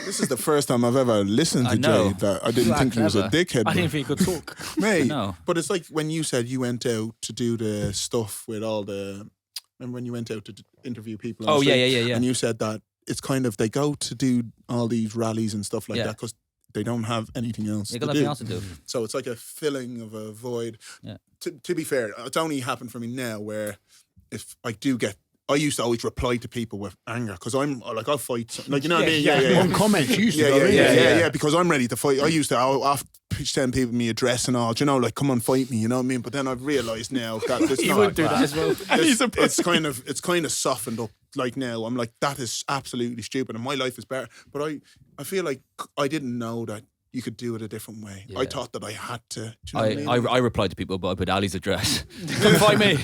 This is the first time I've ever listened I to know. Jay that I didn't You are think he was a clever. dickhead. I didn't think you could talk. Mate, know. but it's like when you said you went out to do the stuff with all the. Remember when you went out to interview people? on Oh, the yeah, street, yeah. And you said that it's kind of they go to do all these rallies and stuff like that because they don't have anything else You to got do. nothing else to do. So it's like a filling of a void. Yeah. To be fair, it's only happened for me now where if I do get. I used to always reply to people with anger because I'm like I'll fight. Like you know what I mean? Yeah. on comments, you used to Yeah, go in. yeah, because I'm ready to fight. I used to after send people my address and all, do you know, like come on, fight me, you know what I mean? But then I've realised now that it's He not. would do that as well. It's kind of softened up. Like now, I'm like that is absolutely stupid, and my life is better. But I feel like I didn't know that you could do it a different way. I thought that I had to. Do you know what I mean? I replied to people, but I put Ali's address. Come find me.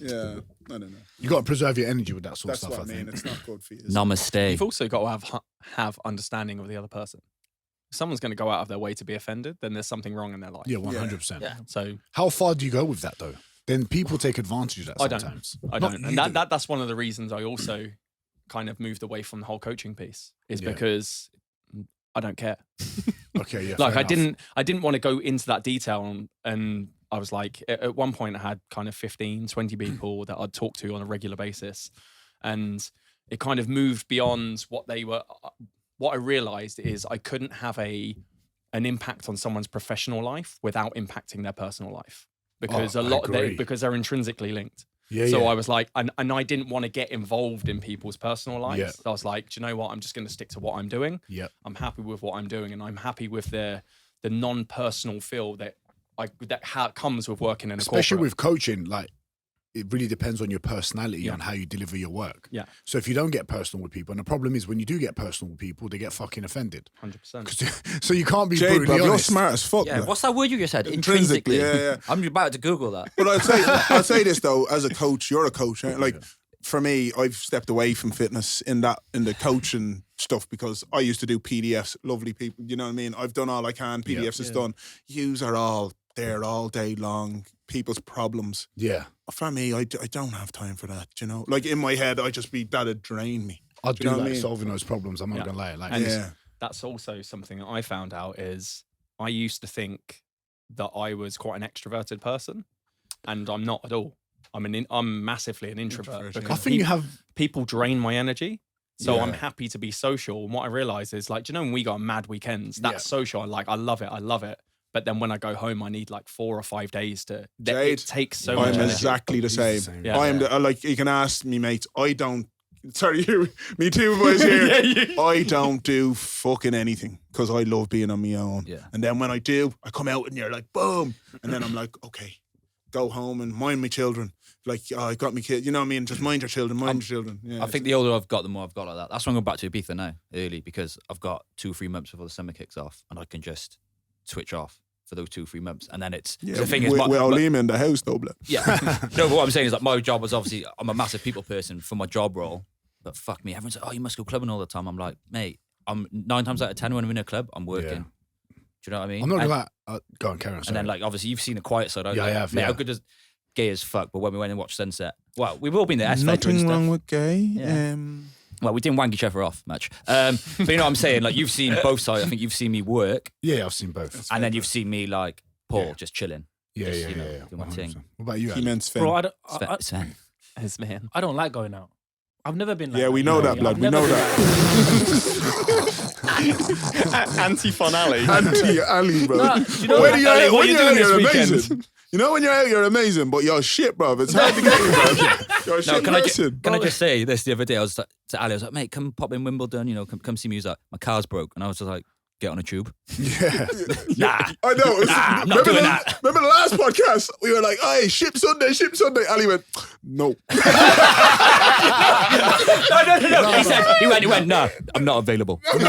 Yeah, I don't know. You got to preserve your energy with that sort That's of stuff. what I I mean. think. It's not good for you. Namaste. You've also got to have understanding of the other person. If someone's going to go out of their way to be offended, then there's something wrong in their life. Yeah, 100%. So How far do you go with that though? Then people take advantage of that sometimes. I Not don't. you And do. that's one of the reasons I also kind of moved away from the whole coaching piece is Yeah. because I don't care. Okay, yeah. Like fair enough. I didn't want to go into that detail and I was like at one point I had kind of 15 20 people that I'd talk to on a regular basis and it kind of moved beyond what they were. What I realized is I couldn't have an impact on someone's professional life without impacting their personal life because Oh, I agree. because they're intrinsically linked. Yeah, So yeah. I was like, and I didn't want to get involved in people's personal lives. Yeah. So I was like, do you know what? I'm just going to stick to what I'm doing. Yep. I'm happy with what I'm doing, and I'm happy with the non-personal feel that comes with working in a Especially corporate. with coaching, like it really depends on your personality on how you deliver your work. Yeah. So if you don't get personal with people, and the problem is when you do get personal with people, they get fucking offended. 100%. So you can't be Jade, brutally bro, you're honest. smart as fuck. Yeah, bro. what's that word you just said? Intrinsically, yeah. I'm about to Google that. But I'll say this though, as a coach, you're a coach. Right? Like for me, I've stepped away from fitness in the coaching stuff because I used to do PDFs, lovely people, you know what I mean? I've done all I can, PDFs is done. Yous are all there all day long, people's problems. Yeah. For me, I don't have time for that, you know? Like in my head, that'd drain me. I Do do you know like what I mean? solving those problems. I'm not Yeah. gonna lie. Like, And Yeah. that's also something that I found out is I used to think that I was quite an extroverted person, and I'm not at all. I'm massively an introvert. Introvert, because I think you have. people drain my energy. So Yeah. I'm happy to be social. And what I realize is like, do you know, when we go on mad weekends, that's social. I love it. But then when I go home, I need like 4 or 5 days to. Jade, It takes so I'm much energy. exactly the same. Yeah. I am like you can ask me, mates. I don't. Sorry, you. Me too, boys here. I don't do fucking anything because I love being on my own. Yeah. And then when I do, I come out and you're like, boom. And then I'm like, okay, go home and mind my children. Like, oh, I got my kids. You know what I mean? Just mind your children, mind your children. Yeah, I think the older I've got, the more I've got like that. That's why I'm going back to Ibiza now, early, because I've got 2-3 months before the summer kicks off, and I can just switch off for those 2-3 months. And then it's the thing is, with Olima in the house, though, blood. yeah. No, but what I'm saying is that my job was obviously I'm a massive people person for my job role, but fuck me, everyone's like, oh, you must go clubbing all the time. I'm like, mate, I'm 9 times out of 10 when I'm in a club, I'm working. Yeah. Do you know what I mean? I'm not and, gonna lie. Go on, Karen. and then like obviously you've seen the quiet side. Yeah, I have, Mate, yeah. how good does gay as fuck, but when we went and watched Sunset, well, we've all been there. As Nothing wrong with gay. Yeah. Well, we didn't wank each other off much. But you know what I'm saying? Like, you've seen both sides. I think you've seen me work. Yeah, I've seen both. And then you've seen me, like, Paul, just chilling. Yeah, just, yeah, you know, yeah. doing my thing. 100%. What about you, He Ali? meant Sven. Bro, I don't, Sven. His man. I don't like going out. I've never been like Yeah, we know that, blood. I've We never know been that. Anti-Fun Alley. Anti-Ali, bro. Nah, you know when what? you're Ali, out, what when are you you're out, doing you're this weekend? amazing. You know when you're out, you're amazing, but you're shit, bro. It's hard to get you, bro. You're a shit Can person. I just say this? The other day, I was like, to Ali, I was like, mate, come pop in Wimbledon, you know, come see me. He was like, my car's broke. And I was just like, get on a tube. Yeah. Nah. I know. I'm not doing that. Remember the last podcast? We were like, hey, ship Sunday. Ali went, no. No. He went, no, I'm not available. Bro, do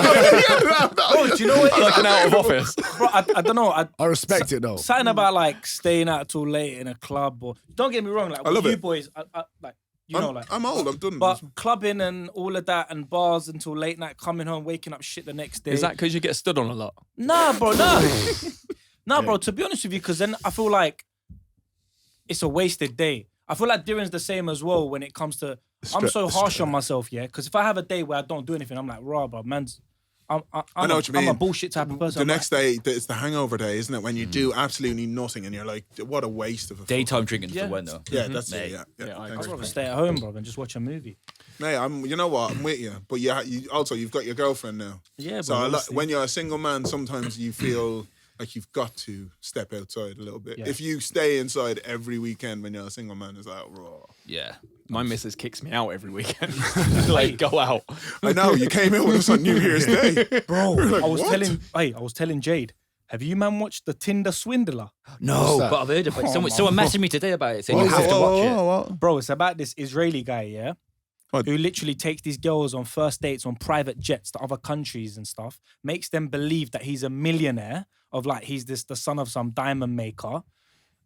you know what? Like an out of office. Bro, I don't know. I respect it, though. Something about like staying out till late in a club, or don't get me wrong, like I love with you it. boys, like you know, like. I'm old. I've done But this. clubbing and all of that and bars until late night, coming home, waking up shit the next day. Is that because you get stood on a lot? Nah, bro, no. Nah, bro, to be honest with you, because then I feel like it's a wasted day. I feel like Diren's the same as well when it comes to. I'm so harsh on myself, yeah? Because if I have a day where I don't do anything, I'm like, raw, bro, man's. I know what you mean. I'm a bullshit type of person. The I'm next day, it's the hangover day, isn't it? When you do absolutely nothing and you're like, what a waste of a Daytime drinking Yeah. for when though. Yeah, that's Mate. it. Yeah, Yeah, I Thanks. I'd rather stay at home, bro, and just watch a movie. Mate, you know what? I'm with you. But you also, you've got your girlfriend now. Yeah, So bro. I honestly. when you're a single man, sometimes you feel like you've got to step outside a little bit. Yeah. If you stay inside every weekend when you're a single man, it's like, raw. Yeah. My missus kicks me out every weekend. Like, go out. I know, you came in with us on New Year's Day. Bro, like, I was what? telling Jayde, have you man watched the Tinder Swindler? No, that? but I've heard of it. Oh, Someone my messaged me today about it saying What you is have it? to watch it. Bro, it's about this Israeli guy, yeah? What? Who literally takes these girls on first dates on private jets to other countries and stuff, makes them believe that he's a millionaire, of like he's the son of some diamond maker.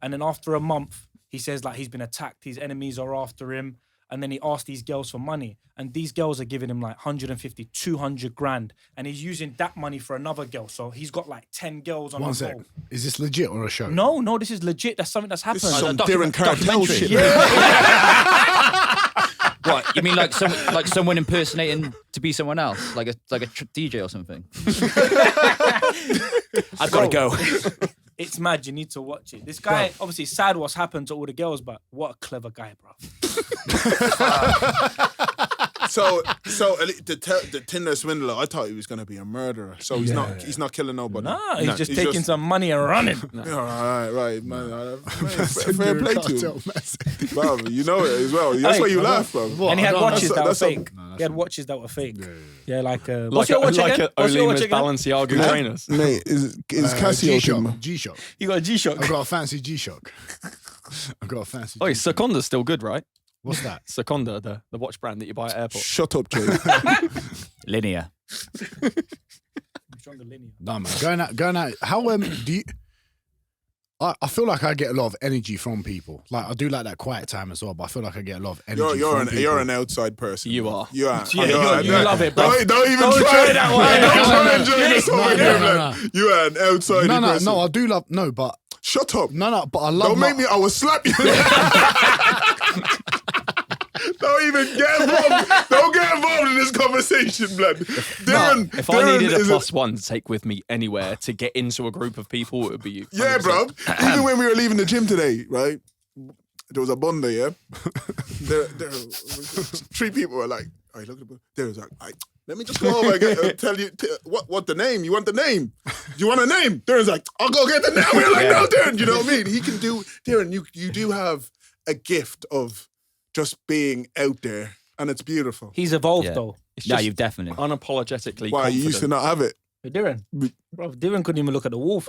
And then after a month, he says like he's been attacked, his enemies are after him. And then he asks these girls for money. And these girls are giving him like 150, 200 grand. And he's using that money for another girl. So he's got like 10 girls on One the sec. roll. Is this legit or a show? No, this is legit. That's something that's happened. This is some document- Diren Kartal documentary. shit. What? You mean like someone impersonating to be someone else, like a DJ or something? I've got to go. It's mad. You need to watch it. This guy, obviously, sad what's happened to all the girls, but what a clever guy, bro. So the Tinder swindler, I thought he was going to be a murderer. So he's not killing nobody. Nah, he's just taking some money and running. Yeah, right, man. Fair Diren play to him. Kartal, man. Bro, you know it as well. That's Hey, why you I know. laugh, bro. What? And he had No, watches that were that's a- fake. He had watches that were fake. Yeah, like what's Like your watch like again? What's your watch Olima's again? Balenciaga trainers. Mate, is Casio G-Shock. G-Shock. You got a G-Shock. I've got a fancy G-Shock. I've got a fancy Oh, G-Shock. Seconda's still good, right? What's that? Seconda, the watch brand that you buy at airport. Shut up, Jay. Linear. Stronger linear. No, man. Going out. How do you? I feel like I get a lot of energy from people. Like I do like that quiet time as well, but I feel like I get a lot of energy. from people. You're an outside person. You are. You are. Yeah, you love it, bro. Don't even Don't try try that one. Don't try and join us over No, here, no, man. You are an outside person. No, I do love but Shut up. but I love. Don't make me. I will slap you. Don't even get involved. Don't get involved in this conversation, blood. Diren, If I needed a +1 to take with me anywhere to get into a group of people, it would be you. yeah, 100%. bro. Even when we were leaving the gym today, right? There was a bunda, yeah. there, three people were like, "I look at the." There was like, "Let me just go over and tell you what the name. You want the name? Do you want a name?" Darren's like, "I'll go get the name." We're like, "No, Diren." You know what I mean? He can do. Diren, you do have a gift of just being out there, and it's beautiful. He's evolved Yeah. though. It's Yeah, just you've definitely. unapologetically Why you used to confident. not have it? Hey, Diren. Bro, Diren couldn't even look at the wall.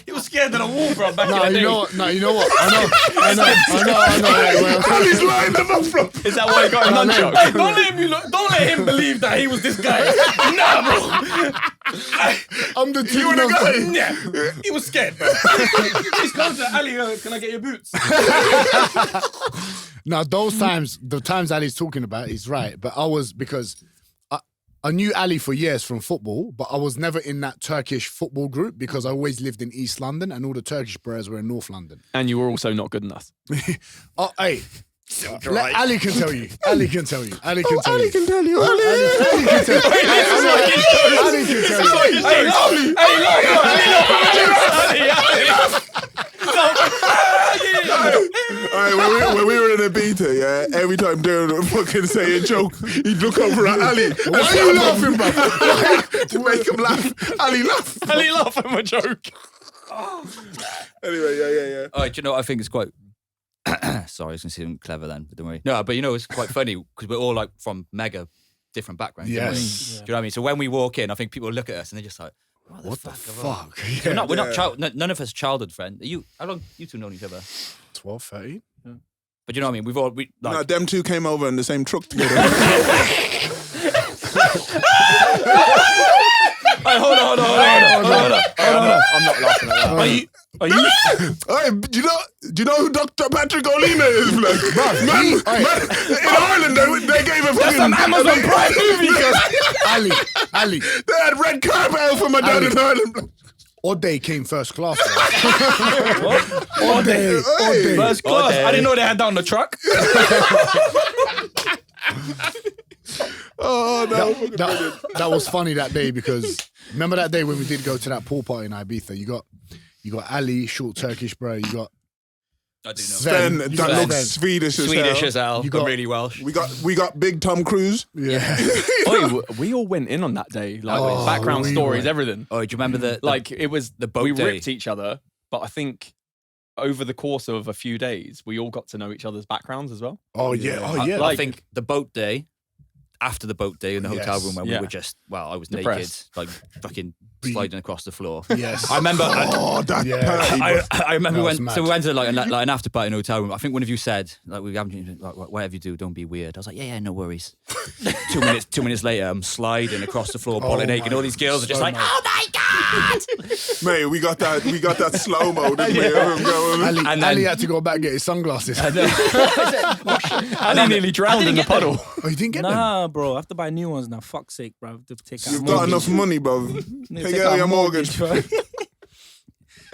He was scared of the wall, bro, back in the day. you know what? I know. He's lined them up, bro. Is that why you got a nunchuck? Hey, don't let him believe that he was this guy. Nah, bro. I'm the You and the guy. Yeah, he was scared, bro. He's come to Ali, can I get your boots? Now those times, the times Ali's talking about, he's right. But I was because I knew Ali for years from football, but I was never in that Turkish football group because I always lived in East London and all the Turkish bros were in North London. And you were also not good enough. Oh, hey. Ali can tell you. Ali can tell you. Ali can tell you. Ali can tell you. Ali can tell you. Ali can tell you. Alright, when we were in a beta, yeah, every time Diren would fucking say a joke, he'd look over at Ali. Why are you laughing, bro? To make him laugh. Ali laugh. Ali laugh at my joke. Anyway, yeah. Oh, do you know what I think is quite... Sorry, I was going to say something clever then, but don't worry. No, but you know, it's quite funny because we're all like from mega different backgrounds. Yes. Do you know what I mean? So when we walk in, I think people look at us and they're just like, What the fuck? We're not none of us childhood friends. How long you two known each other? 12, 13. But you know what I mean? No, them two came over in the same truck together. Hey, hold on. I'm not laughing at that. Are you? Hey, do you know who Dr. Patrick Olima is? Like, man, in Ireland, they gave a fucking... That's an Amazon Prime movie. Ali. They had red carpet out for my dad in Ireland. Ode came first class. Ode. First class. Ode. I didn't know they had that on the truck. Oh, no. That was funny that day because remember that day when we did go to that pool party in Ibiza? You got Ali, short Turkish bro. You got I do know. Sven, that Sven. looks Swedish as hell. You got really Welsh. We got big Tom Cruise. yeah. We all went in on that day, like Oh, background we stories, went. everything. Oh, do you remember the It was the boat we day? ripped each other, but I think over the course of a few days, we all got to know each other's backgrounds as well. Oh yeah. Oh yeah. I think the boat day, after the boat day in the hotel Yes. room when we were just, I was Depressed. naked, like fucking sliding across the floor. yes. I remember. That Yeah. party. I remember That we was went. mad. So we went to like an after party in a hotel room. I think one of you said, like, we haven't, like, whatever you do, don't be weird. I was like, yeah, no worries. 2 minutes later, I'm sliding across the floor, body naked, and all these girls are just like, oh my god, Mate, we got that slow mo, didn't we? Of him going, Ali, And then- Ali had to go back and get his sunglasses. I nearly drowned in the puddle. Oh, you didn't get them? Nah, bro. I have to buy new ones now. Fuck's sake, bro. I have to take out You've got enough money, bro. Take out your mortgage. bro.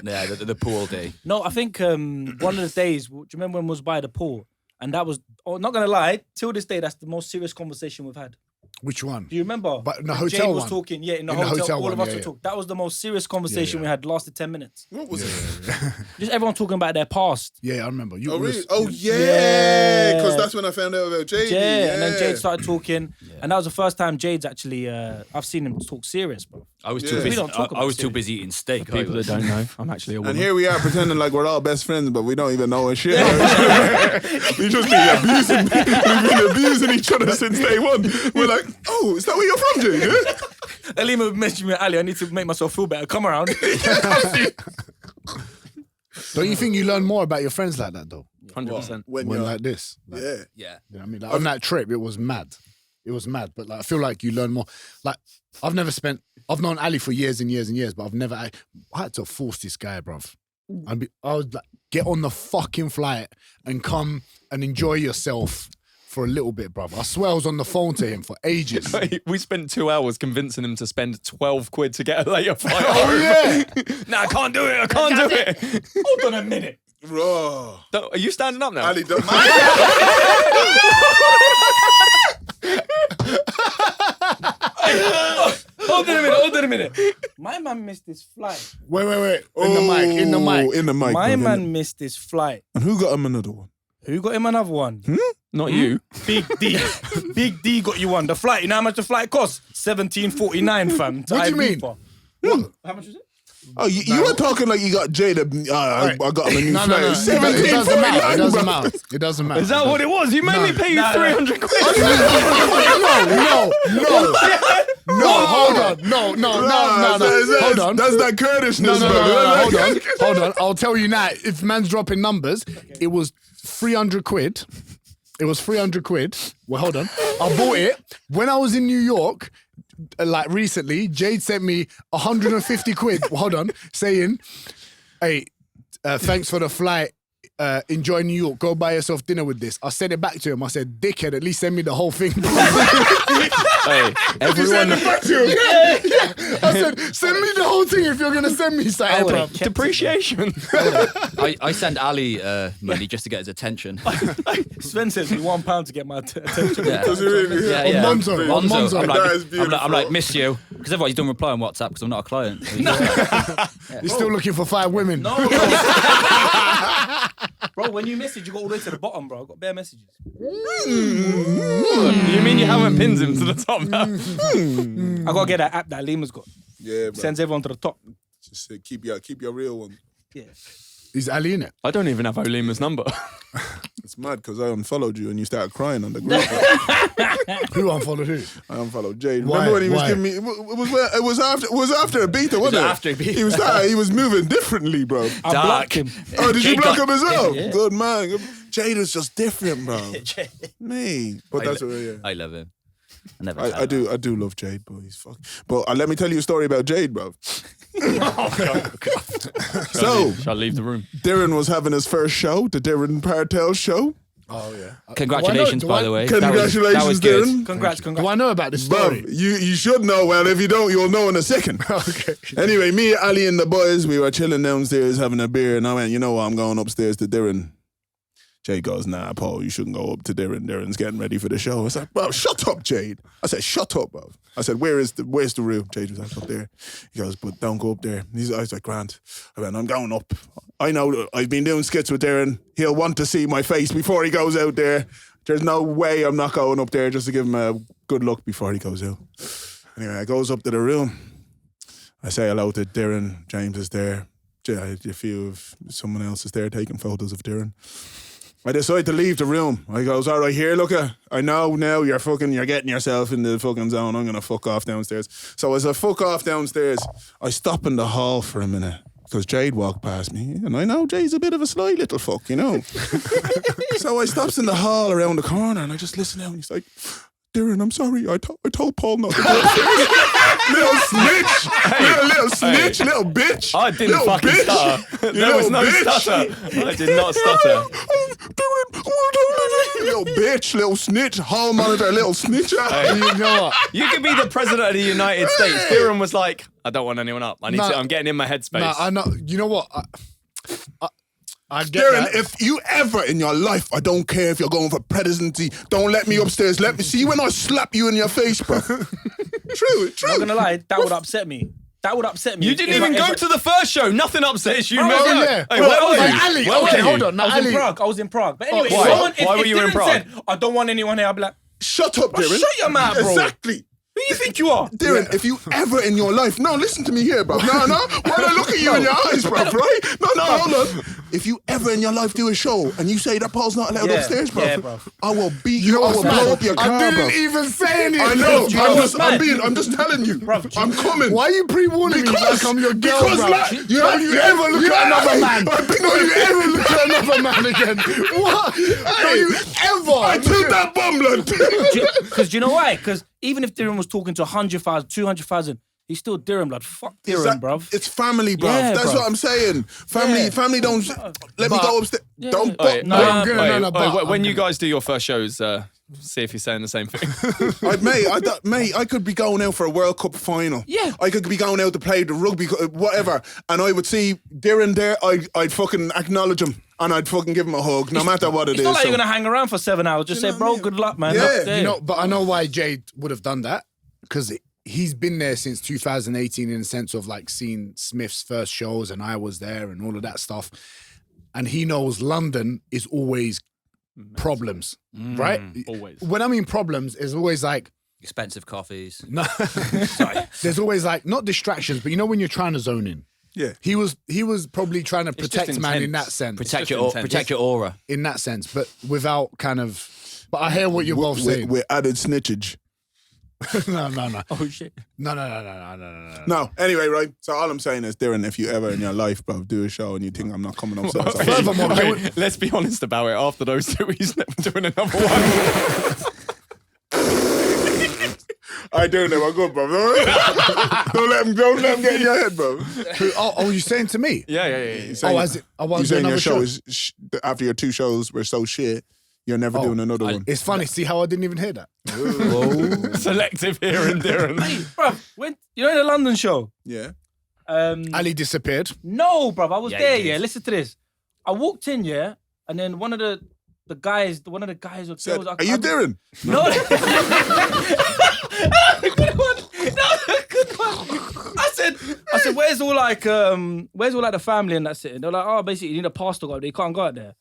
yeah, the pool day. No, I think one of the days, do you remember when we was by the pool? And that was, not going to lie, till this day, that's the most serious conversation we've had. Which one? Do you remember? But in the When hotel Jade was one? talking, in the In the hotel, hotel all one, of us yeah, were yeah. talking. That was the most serious conversation yeah. we had, lasted 10 minutes. What was it? Just everyone talking about their past. Yeah, I remember. You Oh, really? was- Oh, yeah. Because Yeah. that's when I found out about Jayde. Yeah, and then Jade started talking. And that was the first time Jade's actually, I've seen him talk serious, bro. I was Yeah. too We busy. don't talk I about was too serious. busy eating steak. People that don't know, I'm actually a woman. And here we are pretending like we're all best friends, but we don't even know a shit. We just been abusing. We've been abusing each other since day one. We're like, oh, is that where you're from, Jade? Olima messaged me, Ali, I need to make myself feel better. Come around. Don't you think you learn more about your friends like that though? 100%. When you're like this? Like, yeah. Yeah. You know what I mean? Like, on that trip, it was mad. It was mad. But like, I feel like you learn more. Like, I've known Ali for years and years and years, but I had to force this guy, bruv. I was like, get on the fucking flight and come and enjoy yourself for a little bit, bruv. I swear I was on the phone to him for ages. We spent 2 hours convincing him to spend 12 quid to get a later flight. Oh, yeah. Nah, I can't do it. I can't do it. Hold on a minute. Bro. Are you standing up now? Ali, don't Hold on a minute. My man missed his flight. Wait. In the mic. In the mic. My bro. man missed his flight. And who got him another one? Who got him another one? Not you. Big D. Big D got you one. The flight, you know how much the flight cost? $17.49, fam. to What do you mean? Ibiza. How much was it? Oh, you were talking like you got Jayde. I got him a new No. flight. It doesn't matter. It doesn't matter. Is that what it was? You made me pay you 300 quid. No, hold on. No. Hold on. That's that Kurdishness, No, bro. hold on. I'll tell you now. If man's dropping numbers, it was 300 quid. It was 300 quid. Well, hold on. I bought it when I was in New York. Like recently, Jade sent me 150 quid. Well, hold on, saying, "Hey, thanks for the flight. enjoy New York, go buy yourself dinner with this. I said it back to him. I said, dickhead, at least send me the whole thing. Hey, everyone. Back to him. Yeah. I said, send me the whole thing if you're going to send me something, bro. Depreciation. I send Ali money just to get his attention. Sven says £1 to get my attention. Yeah. Does it really? Yeah, On yeah. Monzo. On Monzo. Monzo. That is beautiful. I'm like, miss you. Because otherwise, he don't reply on WhatsApp because I'm not a client. So You're still looking for 5 women. No, bro, when you message, you go all the way to the bottom, bro. I've got bare messages. You mean you haven't pinned him to the top now? I got to get that app that Lima's got. Yeah, bro. Sends everyone to the top. Just keep your real one. Yeah. Is Ali in it? I don't even have Olima's number. It's mad because I unfollowed you and you started crying on the group. Who unfollowed who? I unfollowed Jade. Why? Remember when he was Why? giving me? It was after Ibiza, wasn't it? after Ibiza. He was moving differently, bro. I blocked him. Oh, did you Jade block got- him as well? Yeah. Good man. Jade was just different, bro. Me, but that's what. Yeah. I love him. I never. I do love Jade, but he's fuck. But let me tell you a story about Jade, bro. So Shall I leave the room? Diren was having his first show, the Diren Kartal show. Oh, yeah. Congratulations, Do I by know- the way. Congratulations, that was good. Diren. Congrats. Do I know about this Bro, story? you should know. Well, if you don't, you'll know in a second. Okay. Anyway, me, Ali, and the boys, we were chilling downstairs having a beer, and I went, you know what, I'm going upstairs to Diren. Jade goes, nah, Paul, you shouldn't go up to Diren. Diren's getting ready for the show. I was like, bro, shut up, Jade. I said, shut up, bro. I said, where's the room? Jade was like, up there. He goes, but don't go up there. I was like, Grant. I went, I'm going up. I know I've been doing skits with Diren. He'll want to see my face before he goes out there. There's no way I'm not going up there just to give him a good look before he goes out. Anyway, I goes up to the room. I say hello to Diren. James is there. A few of someone else is there taking photos of Diren. I decide to leave the room. I goes, all right, here, look, I know now you're getting yourself in the fucking zone. I'm going to fuck off downstairs. So as I fuck off downstairs, I stop in the hall for a minute because Jade walked past me. And I know Jade's a bit of a sly little fuck, you know. So I stops in the hall around the corner and I just listen out and he's like, Diren, I'm sorry. I told Paul not to go upstairs. Little snitch. Little snitch. Little bitch. I didn't little fucking bitch. stutter. You There was little no bitch. stutter. I did not stutter. Little bitch, little snitch, hall monitor, little snitch. You know what? You could be the president of the United States. Diren was like, I don't want anyone up. I'm getting in my headspace. Nah, I know. You know what? I get Darren, that. if you ever in your life, I don't care if you're going for presidency, don't let me upstairs. Let me see when I slap you in your face, bro. True. Not gonna lie, that would upset me. That would upset me. You didn't If even I go to the first show. Nothing upsets you. Oh, remember? yeah. Hey, where Well, were like you? Ali. Where Okay, were hold you? on. I was Ali. in Prague. I was in Prague. But anyway, why? if Why were you in Diren Prague? said, I don't want anyone here, I'd be like, Shut up, Bro, Darren. shut your mouth, bro. Exactly. who you think you are? Darren, if you ever in your life, no, listen to me here, bro. No, why do I look at you in your eyes, bro, right? No, hold on. If you ever in your life do a show and you say that Paul's not allowed Yeah, upstairs, bro, yeah, bro. I will beat you. I will blow up your car, I didn't bro. even say anything. I know. Do you know what's mad? I'm just telling you. Bro, I'm coming. Why are you pre-warning me like I'm your girl, because bro? like, Don't you ever look at another man. Don't you ever look at another man again. What? Don't you ever. I took that bomb, blood. Because do you know why? Because even if Diren was talking to 100,000, 200,000, he's still Diren, blood. Fuck Diren, bruv. It's family, bruv. Yeah, That's bruv. what I'm saying. Family don't let me go upstairs. Don't Wait, no. I'm gonna- wait, no, wait, but when I'm you guys do your first shows, see if you're saying the same thing. Mate, I could be going out for a World Cup final. Yeah. I could be going out to play the rugby, whatever, and I would see Diren there. I'd fucking acknowledge him and I'd fucking give him a hug, no matter what it It's is. not like So- you're going to hang around for 7 hours. Just say, bro, good luck, man. Yeah, That's You it. know, but I know why Jade would have done that because he's been there since 2018 in the sense of like seeing Smith's first shows and I was there and all of that stuff. And he knows London is always problems, right? Always. When I mean problems, it's always like, Expensive coffees. no, sorry. There's always like, not distractions, but you know when you're trying to zone in. Yeah. He was probably trying to just protect man in intense. that sense. Protect just intense. protect your aura. In that sense, but without kind of. But I hear what you're both saying. with added snitchage. No. Oh, shit. No. No, anyway, right. So all I'm saying is, Darren, if you ever in your life, bro, do a show and you think I'm not coming upstairs, Furthermore, Wait, let's be honest about it. After those two, he's never doing another one. I do know. I'm good, bro. Don't let him get in your head, bro. Oh, you saying to me? Yeah. Saying, I want you to do saying your another show show. is after your 2 shows were so shit, you're never doing another one. It's funny. See how I didn't even hear that? Selective hearing, Diren. Hey, bruv, when you know the London show? Yeah. Ali disappeared. No, bruv, I was Yeah, there. he did. Yeah, listen to this. I walked in, yeah, and then one of the guys or Said, girls. are you Diren? No. Good one. No, good one. I said, where's all like the family and that's it? They're like, oh, basically you need a pastor to go. They can't go out there.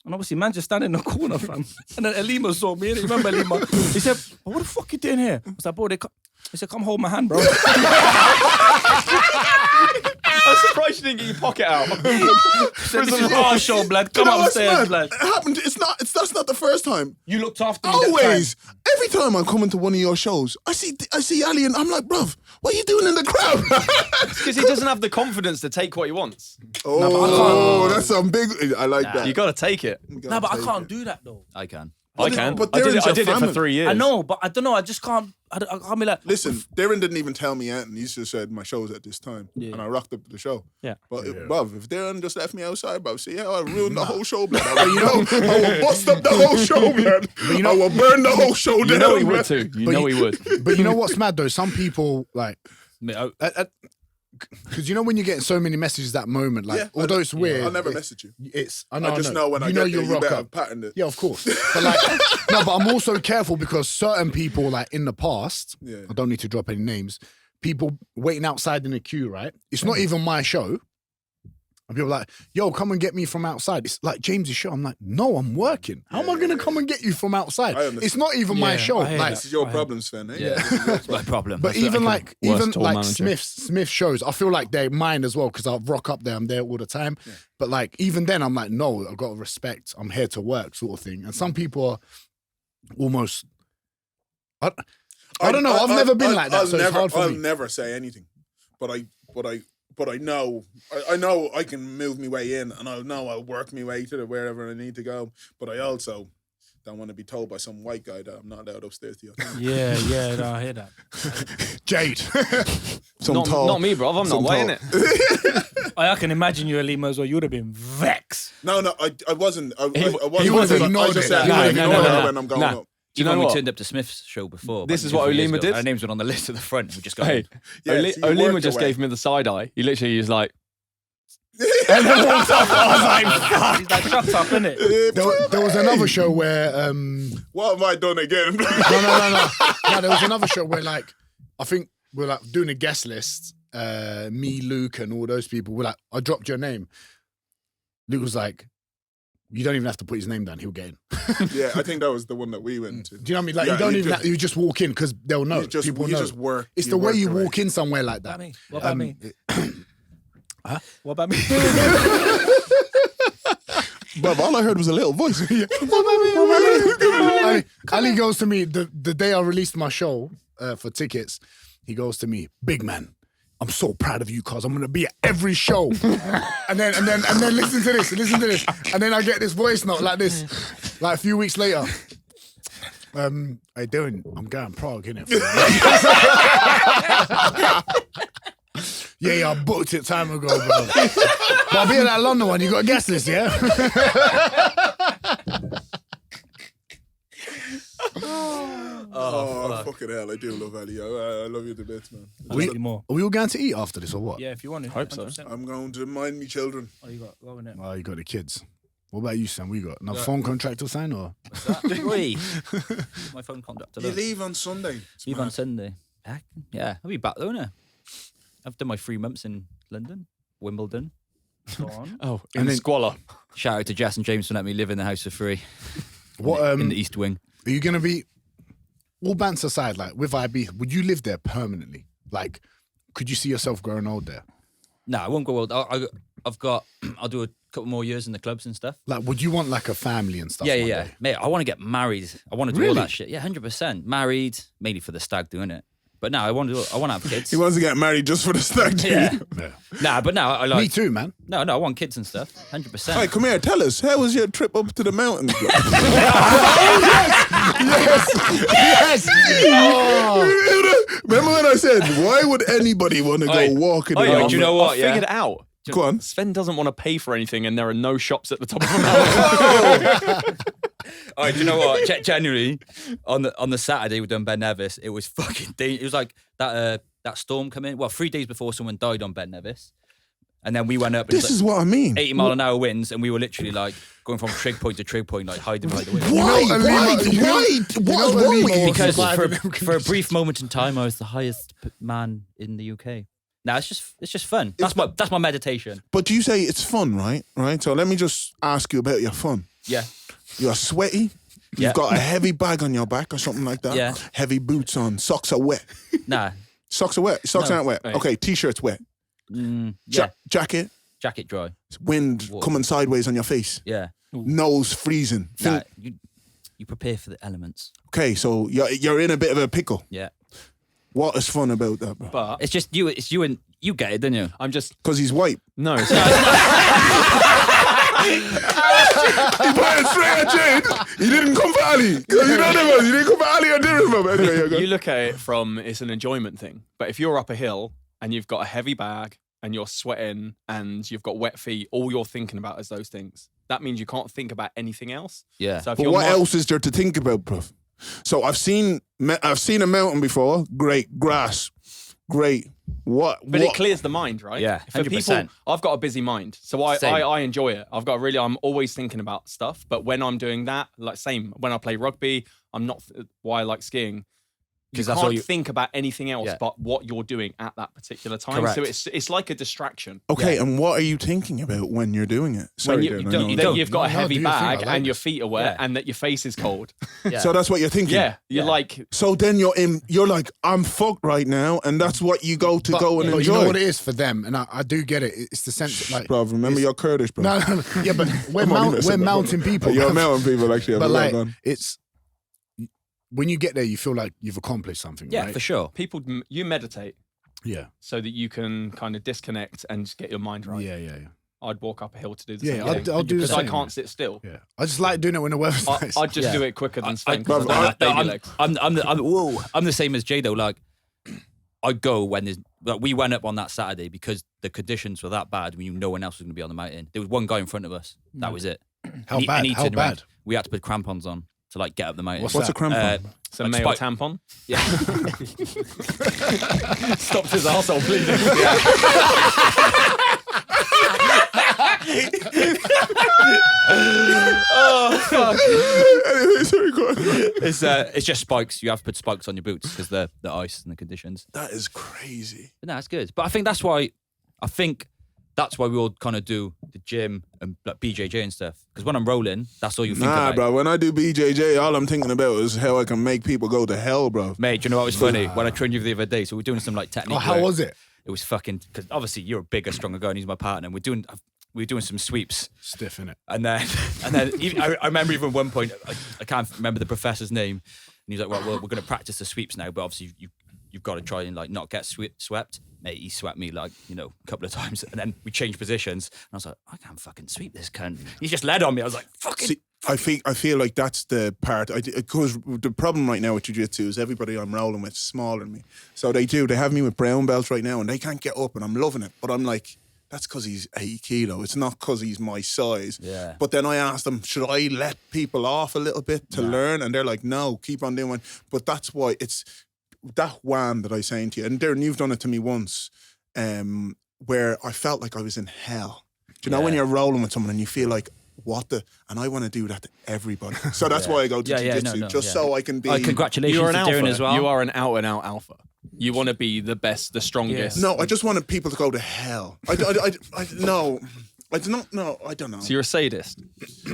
And obviously, man just standing in the corner, fam. And then Olima saw me. You remember Olima? He said, what the fuck you doing here? I was like, bro, he said, come hold my hand, bro. I'm surprised you didn't get your pocket out. Said, this is our show, blood. Come upstairs, blood. It happened. That's not the first time. You looked after me that Always. Every time I'm coming to one of your shows, I see Ali and I'm like, bruv, what are you doing in the crowd? Because he doesn't have the confidence to take what he wants. Oh, that's some big. I like that. You got to take it. No, but I can't do that, though. I can. I can. but I did Diren's it your for family. 3 years. I know, but I don't know. I just can't. I can't be like. Listen, Diren didn't even tell me anything. He just said my show's at this time, and I rocked up the show. Yeah. But bruv, if Diren just left me outside, bruv, see how I ruined the whole show, blood. I will bust up the whole show, blood. I will burn the whole show down. You know he blood. would too. You know he would. But you know what's mad though? Some people like, because you know when you're getting so many messages that moment, like although it's weird, I'll never message you. It's I just know when I get you'll there, you rock better up. pattern it. Yeah, of course. But like, no, but I'm also careful because certain people, like in the past, I don't need to drop any names. People waiting outside in the queue, right? It's not even my show. And people are like, yo, come and get me from outside. It's like James's show. I'm like, no, I'm working. How am I going to come and get you from outside? It's not even my show. Like, This is your problem, Sven. Eh? Yeah, that's my problem. but That's even what I like tour manager. Smith shows, I feel like they're mine as well because I'll rock up there. I'm there all the time. Yeah. But like even then, I'm like, no, I've got to respect. I'm here to work, sort of thing. And some people are almost. I don't know. I've never been like that, so it's hard for I'll me. never say anything, but I know I can move my way in, and I know I'll work my way to wherever I need to go. But I also don't want to be told by some white guy that I'm not allowed upstairs to your thing. Yeah, no, I hear that. Jade. Not me, bro. I'm not weighing it. I can imagine you, Olima, as well. You would have been vexed. No, I wasn't. I He wasn't. would've I ignored just it. said No, I no, ignore no, her no. when I'm going No. up. Do you Even know when we what? turned up to Smith's show before. This like is what 2-3 years Olima ago, did? Our names were on the list at the front. We just got Hey, Yeah, so you Olima worked just away. gave me the side eye. He literally was like, And then walked up. I was like, fuck. He's like, shut up, innit? There was another show where What have I done again? no, there was another show where like I think we're like doing a guest list. Me, Luke, and all those people were like, I dropped your name. Luke was like, you don't even have to put his name down, he'll get in. Yeah, I think that was the one that we went to. Do you know what I mean? Like Yeah, you don't you even just- have, you just walk in because they'll know. People you know. just work. It's the way you away. walk in somewhere like that. What about me? What about me? But all I heard was a little voice. Ali goes to me the day I released my show for tickets. He goes to me, big man. I'm so proud of you, cause I'm gonna be at every show. and then listen to this. And then I get this voice note like this, like a few weeks later. Hey doing? I'm going Prague, innit? Yeah, I booked it time ago, bro. But I'll be at that London one. You got a guest list, yeah? Oh, fucking hell, I do love Ali. I love you to bits, man. Are we all going to eat after this or what? Yeah, if you want to. Hope so. 100%. I'm going to mind me children. Oh, you got go in it. Oh, you got the kids. What about you, Sam? We got another phone contract to sign or? Oi. My phone contract. You leave on Sunday. Leave on Sunday. Back? Yeah, I'll be back though, innit? I've done my 3 months in London, Wimbledon. Go on. oh, in the squalor. Shout out to Jess and James for letting me live in the house for free. What in the East Wing. are you gonna be? All bands aside, like with IB, would you live there permanently? Like, could you see yourself growing old there? No, I won't go old. I've got. I'll do a couple more years in the clubs and stuff. Like, would you want like a family and stuff? Yeah, one yeah, day? mate. I want to get married. I want to do all Really? that shit. Yeah, 100%. Married, mainly for the stag, doing it. But now I want to have kids. He wants to get married just for the stag do. Yeah. Yeah. Nah, but now I like. Me too, man. No, I want kids and stuff. 100%. Hey, come here, tell us, how was your trip up to the mountains? bro? Yes. Oh. Remember when I said, why would anybody want to go walking? Oh, yeah, around? do you know what, I yeah? figured it out. Go on. Sven doesn't want to pay for anything, and there are no shops at the top of the mountain. All right, do you know what? January on the Saturday we done Ben Nevis. It was fucking dangerous. It was like that storm come in. Well, 3 days before someone died on Ben Nevis, and then we went up. And This is what I mean. 80-mile-an-hour winds, and we were literally like going from trig point to trig point, like hiding behind the wind. Why? What's wrong with you? Because for a brief moment in time, I was the highest man in the UK. No, it's just fun. That's my meditation. But you say it's fun, right? Right. So let me just ask you about your fun. Yeah. You're sweaty. Yeah. You've got a heavy bag on your back or something like that. Yeah. Heavy boots on. Socks are wet. Nah. Socks are wet. Socks No. aren't wet. Right. Okay. T-shirt's wet. Yeah. Jacket. Jacket dry. Wind Whoa. coming sideways on your face. Yeah. Nose freezing. Nah, you prepare for the elements. Okay. So you're in a bit of a pickle. Yeah. What is fun about that, bro? But It's just you. It's you and you get it, don't you? I'm just Because he's white. no. It's He put it straight at Jayde. He didn't come for Ali. Because you know them. He didn't come for Ali or Diren, bro. Anyway, yeah, go. you look at it from it's an enjoyment thing. But if you're up a hill and you've got a heavy bag and you're sweating and you've got wet feet, all you're thinking about is those things. That means you can't think about anything else. Yeah. So if But you're what not- else is there to think about, bruv? So I've seen a mountain before. Great grass. Great. What? But it clears the mind, right? Yeah, For 100%. people, I've got a busy mind, so Same. I enjoy it. I'm always thinking about stuff. But when I'm doing that, like same when I play rugby, I'm not. Why I like skiing. You 'Cause that's can't all you- think about anything else Yeah. but what you're doing at that particular time. Correct. So it's like a distraction. Okay, and what are you thinking about when you're doing it? Sorry, When you Darren, I don't, know. that you've got a No, heavy do your thing, I bag like and your this. feet are wet Yeah. and that your face is cold. Yeah. So that's what you're thinking. Yeah, you're Yeah. like So then you're like, I'm fucked right now, and that's what you go to go and but enjoy. you know what it is for them, and I do get it. It's the sense that, like, Bro, remember your Kurdish, bro. no, yeah, but we're, Come on, you we're know, mountain people. You're mountain people, actually. but I've like, gone. it's when you get there, you feel like you've accomplished something. Yeah, right? for sure. people. You meditate Yeah, so that you can kind of disconnect and get your mind right. yeah. I'd walk up a hill to do the Yeah, same I'll thing. do the because I same, can't man. sit still. Yeah, I just like doing it when the weather's nice. I'd just Yeah. do it quicker than Sven. Bro, 'cause I don't have baby legs. I'm the same as Jay though. Like, I go when there's. Like, we went up on that Saturday because the conditions were that bad. We knew no one else was going to be on the mountain. There was one guy in front of us. That was it. How And he- bad? and he How turned around. bad? We had to put crampons on to like get up the mountain. What's What's a that? crampon? It's a like male spike- tampon. Yeah. Stops his arsehole bleeding. Anyway, sorry, go on. It's just spikes. You have to put spikes on your boots because the ice and the conditions. That is crazy. But no, it's good. But I think that's why we all kind of do the gym and like BJJ and stuff. Because when I'm rolling, that's all you think Nah, about. bro. When I do BJJ, all I'm thinking about is how I can make people go to hell, bro. Mate, do you know what was funny? When I trained you the other day, so we're doing some like technique. Oh, how work. was it? It was fucking, because obviously you're a bigger, stronger guy and he's my partner. And we were doing some sweeps. Stiff in it. And then even, I remember even one point, I can't remember the professor's name. And he's like, well, we're going to practice the sweeps now, but obviously you've got to try and like not get swept. Mate, he swept me like, a couple of times. And then we changed positions. And I was like, I can't fucking sweep this cunt. He just led on me. I was like, fucking. See, I feel like that's the part. Because the problem right now with jiu-jitsu is everybody I'm rolling with is smaller than me. So they have me with brown belts right now and they can't get up and I'm loving it. But I'm like, that's because he's 80 kilo. It's not because he's my size. Yeah. But then I asked them, should I let people off a little bit to learn? And they're like, no, keep on doing it. But that's why it's that wham that I saying to you. And Darren, you've done it to me once where I felt like I was in hell. Do you know when you're rolling with someone and you feel like, and I want to do that to everybody. So that's why I go to jiu-jitsu, so I can be. Congratulations You're an to Diren alpha as well. You are an out and out alpha. You want to be the best, the strongest. No, I just wanted people to go to hell. I no. I don't know. So you're a sadist.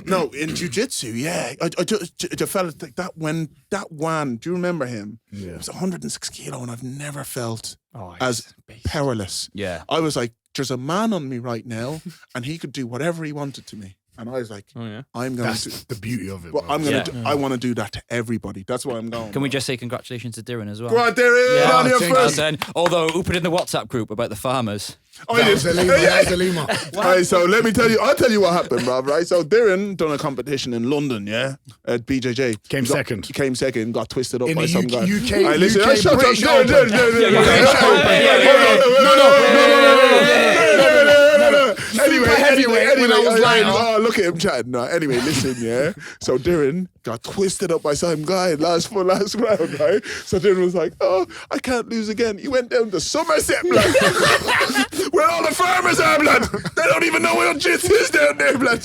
No, in jiu-jitsu, yeah. I just felt like that when that one, do you remember him? Yeah. It was 106 kilo and I've never felt as powerless. Yeah. I was like, there's a man on me right now and he could do whatever he wanted to me. And I was like, Oh yeah. I'm going That's to. the beauty of it. Well, bro. I'm gonna. Yeah. I want to do that to everybody. That's why I'm going. Can we just say congratulations to Diren as well? Go on, Diren, Yeah, on your thank first. And then, although who put in the WhatsApp group about the farmers? Oh, That yeah. was Olima. That's Olima. Right, so let me tell you. I'll tell you what happened, bro. Right, so Diren done a competition in London, yeah, at BJJ. Came Got- second. Came second. Got twisted up In by the some guy. UK Right, listen, UK shut up. British Diren, Open. Anyway, heavyweight when I was lighter. oh, look at him chatting. No, anyway, listen, yeah. So Diren got twisted up by some guy last round, right? So Diren was like, "Oh, I can't lose again." He went down to Somerset, blood, where all the farmers are, blood. They don't even know where jits is down there, blood.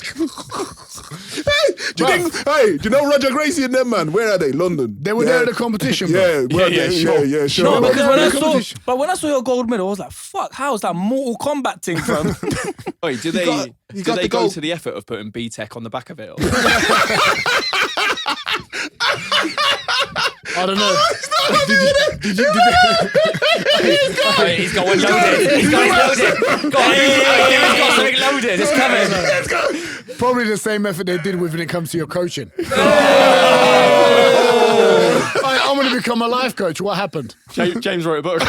Hey, do you know Roger Gracie and them, man? Where are they? London. They were there at the competition, bro. Yeah, well, Yeah, yeah, sure. sure. No, because when I competition. saw, but when I saw your gold medal, I was like, "Fuck! How is that Mortal Kombat thing from?" Wait, do they got do the they go gold. to the effort of putting BTEC on the back of it? Or? I don't know. He's got one loaded. He's got his loaded. Go on, Diren's got something loaded. It's coming. Probably the same effort they did with when it comes to your coaching. I'm going to become a life coach. What happened? James wrote a book.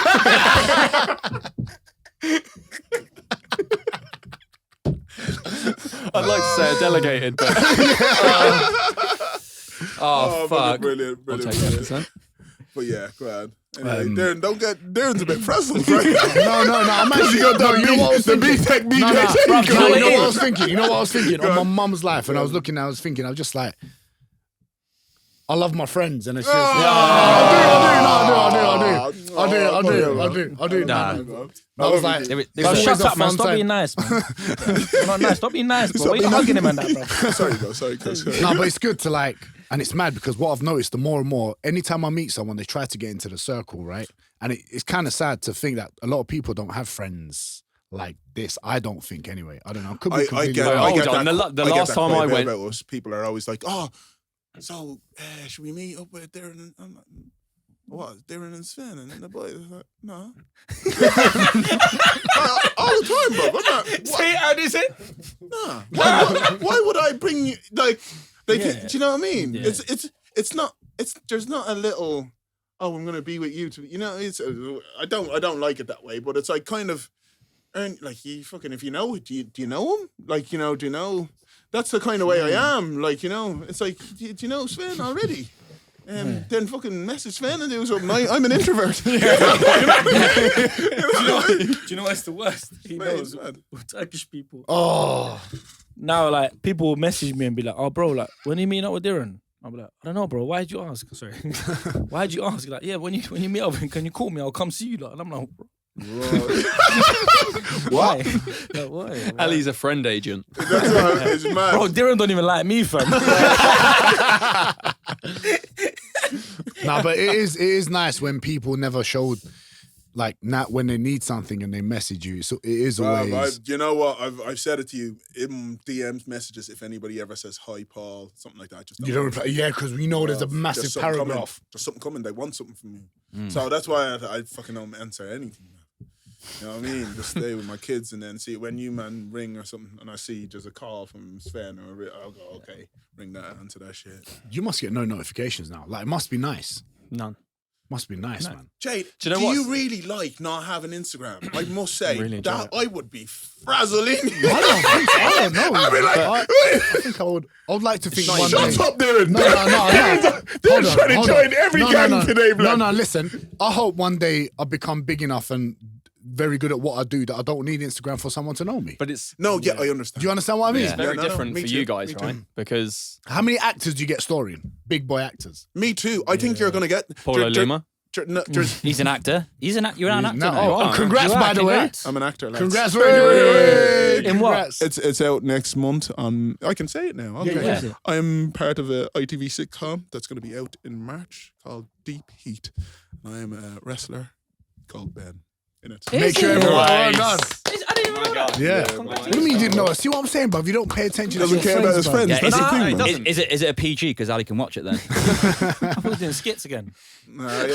I'd like to say I delegated, but Oh, fuck. Brilliant. I'll take 10%. But yeah, go ahead. Anyway, Darren's a bit frazzled, right? No. I'm actually got no, you know what I was the thinking? BTEC BJ. No, Go you know on. what I was thinking? You know what I was thinking? On my mum's life, and I was looking, I was thinking, I was just like, I love my friends, and it's just, I do. Nah. I was like, There it's was always Shut a up, man! fun Stop time. being nice, man. You're not nice. Stop being nice, bro. Why are you hugging him and that, bro? Sorry, bro. Sorry. No, but it's good to like, and it's mad because what I've noticed, the more and more, anytime I meet someone, they try to get into the circle, right? And it's kind of sad to think that a lot of people don't have friends like this. I don't think anyway. I don't know. Could be I completely get wrong. Hold that. on, the I get last that time quite I a bit went- about us, people are always like, "Oh, so should we meet up with Diren and what? Diren and Sven and the boys?" Like, no, all the time, bro. I'm not. Say, how is it? Nah. Why would I bring you like? Do you know what I mean? Yeah. It's not. There's not a little. Oh, I'm gonna be with you. It's. I don't like it that way. But it's like kind of. Like you fucking if you know do you know him? Like do you know? That's the kind of way I am. Like it's like do you know Sven already? Then fucking message Sven and do something. I'm an introvert. Do you know what's the worst? He Mate, knows it's mad. with Turkish people. Oh, Now, like, people will message me and be like, "Oh, bro, like, when you meet up with Diren?" I'll be like, "I don't know, bro. Why'd you ask?" Sorry. Why'd you ask? Like, yeah, when you meet up, can you call me? I'll come see you. Like, and I'm like, bro. Why? Like, why? Ali's a friend agent. That's what it's mad. Bro, Diren don't even like me, fam. nah, but it is nice when people never showed like not when they need something and they message you. So it is always. You know what? I've said it to you in DMs, messages. If anybody ever says hi, Paul, something like that, just You don't reply, yeah, because we know there's a massive There's something paragraph. coming. There's something coming. They want something from me. So that's why I fucking don't answer anything. You know what I mean? Just stay with my kids and then see when you man ring or something and I see there's a call from Sven or I'll go, okay, ring that answer that shit. You must get no notifications now. Like, it must be nice. None. Must be nice, man. Jade, Do do you know you what? really like not having Instagram? I must say Really enjoy that it. I would be frazzling. I don't know. I'd be like, I think I would like to think one day. shut up, Diren. No. They're trying to join every gang today, blood. No, listen. I hope one day I become big enough and very good at what I do that I don't need Instagram for someone to know me. But it's No, yeah, I understand. Do you understand what I mean? it's very no, different me for too, you guys, me too. right? Because How many actors do you get storying? Big boy actors. Me too. I think you're going to get... Paulo Lima. He's an actor. You're an actor. No, now. congrats, by the way. Congrats. I'm an actor. lads. Congrats, In what? Congrats. It's out next month on... I can say it now. Okay. Yeah. Is it? I'm part of a ITV sitcom that's going to be out in March called Deep Heat. And I am a wrestler called Ben in it. Make sure everyone... Nice. Well done. I didn't even know that. Yeah. Yeah, What do you mean you didn't know? See what I'm saying, bruv? You don't pay attention to Doesn't your care about his friends. Yeah, That's is, the it, thing, man. is it a PG? Because Ali can watch it then. I was doing skits again. Nah, yeah.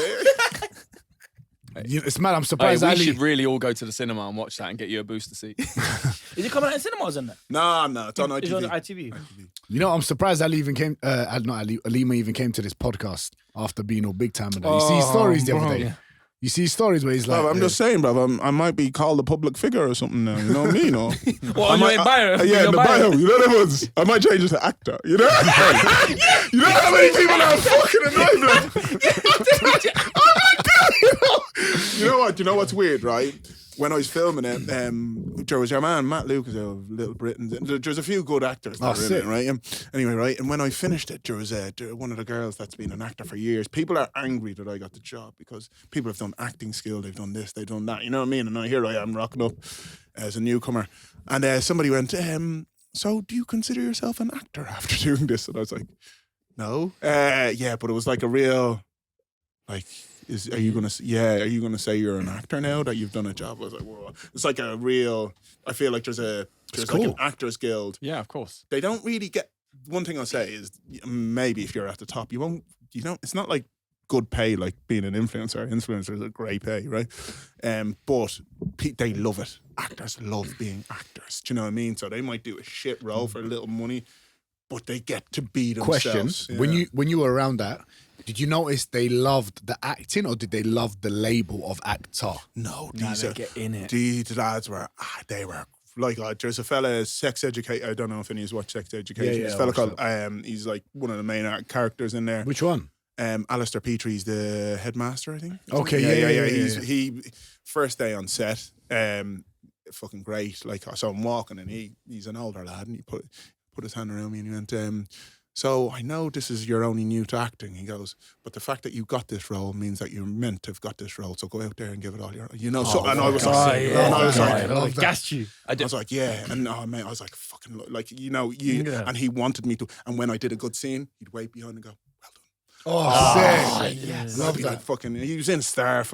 It's mad. I'm Hey, surprised we Ali. should really all go to the cinema and watch that and get you a booster seat. Is it coming out in cinemas and that? No, it's on It's on ITV. ITV. You know, I'm surprised Ali even came. Not Ali. Olima even came to this podcast after being all big time. And that. You see his stories the other day. You see his stories where he's like, Bruv, I'm just saying, bruv, I might be called a public figure or something now. You know what I mean? Or, Well, on your bio. yeah, in the bio. You know the ones. I might change it to actor. You know? You know how many people are fucking annoyed? You know what? You know what's weird, right? When I was filming it, there was your man Matt Lucas of Little Britain. There's a few good actors that are in it, right? Anyway, right? And when I finished it, there was one of the girls that's been an actor for years. People are angry that I got the job because people have done acting skill, they've done this, they've done that. You know what I mean? And here I am rocking up as a newcomer. And somebody went, so do you consider yourself an actor after doing this? And I was like, no. Yeah, but it was like a real, like, are you gonna say you're an actor now that you've done a job? I was like, whoa. It's like a real. I feel like there's like an actors guild. Yeah, of course. They don't really get. One thing I'll say is maybe if you're at the top, you won't. You don't. It's not like good pay like being an influencer. Influencers are great pay, right? But they love it. Actors love being actors. Do you know what I mean? So they might do a shit role for a little money, but they get to be themselves. question: Yeah. when you were around that, did you notice they loved the acting or did they love the label of actor? No, Nah, these they are get in it. these lads were they were like there's a fella Sex Education. I don't know if any of you watch Sex Education. Yeah, There's a I fella watched called he's like one of the main characters in there. Which one? Alistair Petrie's the headmaster, I think. Okay, yeah. He first day on set, fucking great. Like I saw him walking, and he's an older lad, and he put his hand around me, and he went, so I know this is you're only new to acting. He goes, but the fact that you got this role means that you're meant to have got this role. So go out there and give it all your, you know. So and I was like, gassed you. I was like, yeah, and mate, I was like, fucking, like you know, and he wanted me to. And when I did a good scene, he'd wait behind and go, sick. Yes. love that. Like, fucking, he was in Star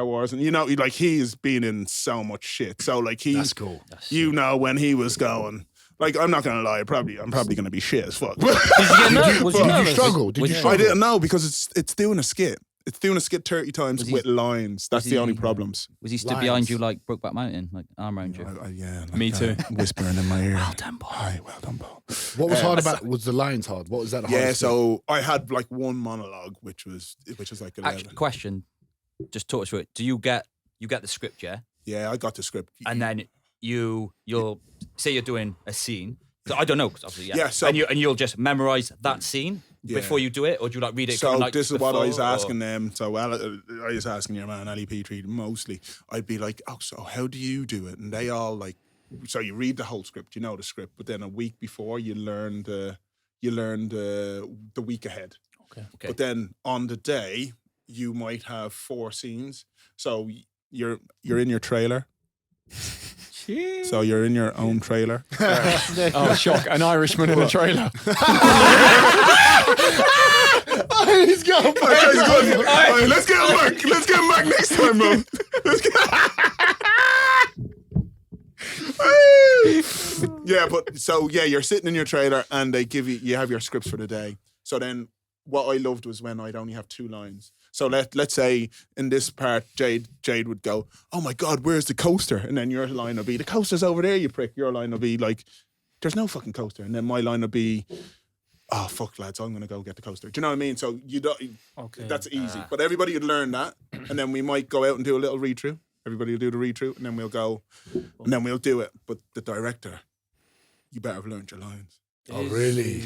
Wars, and you know, like he's been in so much shit. So like That's cool. you know, when he was going. Like, I'm not gonna lie, I'm probably gonna be shit as fuck. Did you struggle? Did you struggle? I didn't know because it's doing a skit. It's doing a skit 30 times with lines. That's the only problems. Was he stood behind you like Brokeback Mountain, like arm around you? Yeah, like, Me too. Whispering in my ear. Well done, Paul. Hi, well done, Paul. What was hard about? Was the lines hard? What was that? Yeah, so I had like one monologue, which was like 11. Actually, question. Just talk us through it. Do you get the script, yeah? Yeah, I got the script. And then you'll say you're doing a scene. So I don't know, 'cause obviously, Yeah, so- and you'll just memorize that scene before you do it, or do you like read it? So like this is what I was before, or- asking them. So I was asking your man Ali Petrie mostly. I'd be like, oh, so how do you do it? And they all like, so you read the whole script, you know the script, but then a week before you learn the week ahead. Okay. But then on the day you might have 4 scenes. So you're in your trailer. So you're in your own trailer. Oh, shock. An Irishman in a trailer. He's got Okay, good. All right, let's get him back. Let's get him back next time, bro. Yeah, but so yeah, you're sitting in your trailer and they give you have your scripts for the day. So then what I loved was when I'd only have 2 lines. So let's say in this part, Jayde would go, oh my God, where's the coaster? And then your line will be, the coaster's over there, you prick. Your line will be like, there's no fucking coaster. And then my line will be, oh, fuck, lads, I'm going to go get the coaster. Do you know what I mean? So you don't, that's easy. But everybody would learn that. And then we might go out and do a little read-through. Everybody will do the read-through. And then we'll go, and then we'll do it. But the director, you better have learned your lines. Oh, really?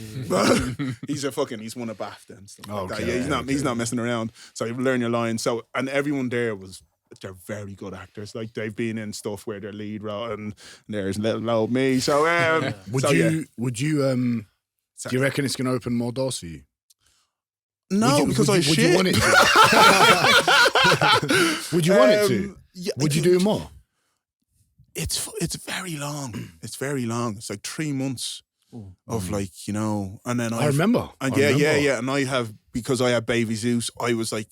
He's won a BAFTA and stuff like that. Okay, Yeah, he's not messing around. So you learn your lines. So, and everyone there they're very good actors. Like they've been in stuff where they're lead role, and there's little old me. So, would you do you reckon it's going to open more doors for you? No, because I shit. Would you want it to? Would you want it to? Yeah, Would you do more? It's very long. It's very long. It's like 3 months of like, you know, and then I remember. And yeah. And I have because I had baby Zeus, I was like,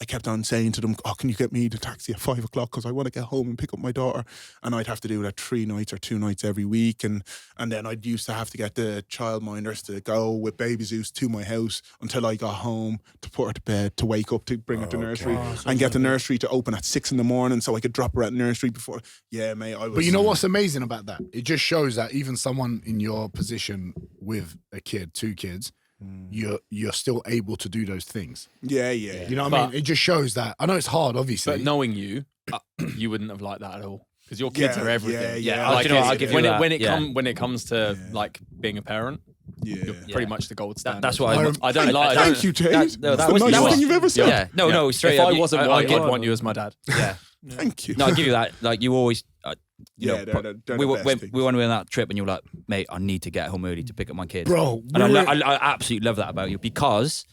I kept on saying to them, "Oh, can you get me the taxi at 5 o'clock? Because I want to get home and pick up my daughter." And I'd have to do that 3 nights or 2 nights every week. And then I'd used to have to get the childminders to go with baby Zeus to my house until I got home to put her to bed, to wake up, to bring her to nursery, and get the nursery to open at 6 a.m. so I could drop her at nursery before. Yeah, mate, I was. But you know what's amazing about that? It just shows that even someone in your position with a kid, 2 kids, you're still able to do those things. Yeah. You know what I mean? It just shows that. I know it's hard, obviously. But knowing you, you wouldn't have liked that at all. Because your kids are everything. Yeah. Like, Do you know what, I'll give you that. When it comes to like being a parent, you're pretty much the gold standard. That's what I don't like. Thank you, Jade. that That's was- the that nicest was- thing you've ever said. Yeah, no, straight If up. I wasn't I white, get- I'd want you as my dad. Yeah. Thank you. No, I'll give you that. Like, you always, Yeah, they're the we best went things. on that trip and you were like, mate, I need to get home early to pick up my kids. Bro, And we were- I absolutely love that about you because,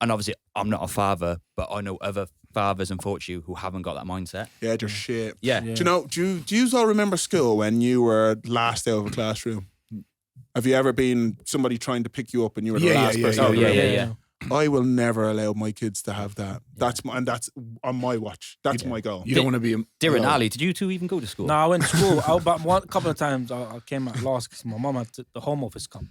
and obviously I'm not a father, but I know other fathers, unfortunately, who haven't got that mindset. Yeah, they're shit. Yeah. Do you know? Do you all remember school when you were last out of a classroom? Have you ever been somebody trying to pick you up and you were the last person? Oh, out of the yeah. room? I will never allow my kids to have that. That's on my watch. That's my goal. You don't want to be... Diren Ali, did you two even go to school? No, I went to school. But a couple of times I came out last because my mum had the home office come.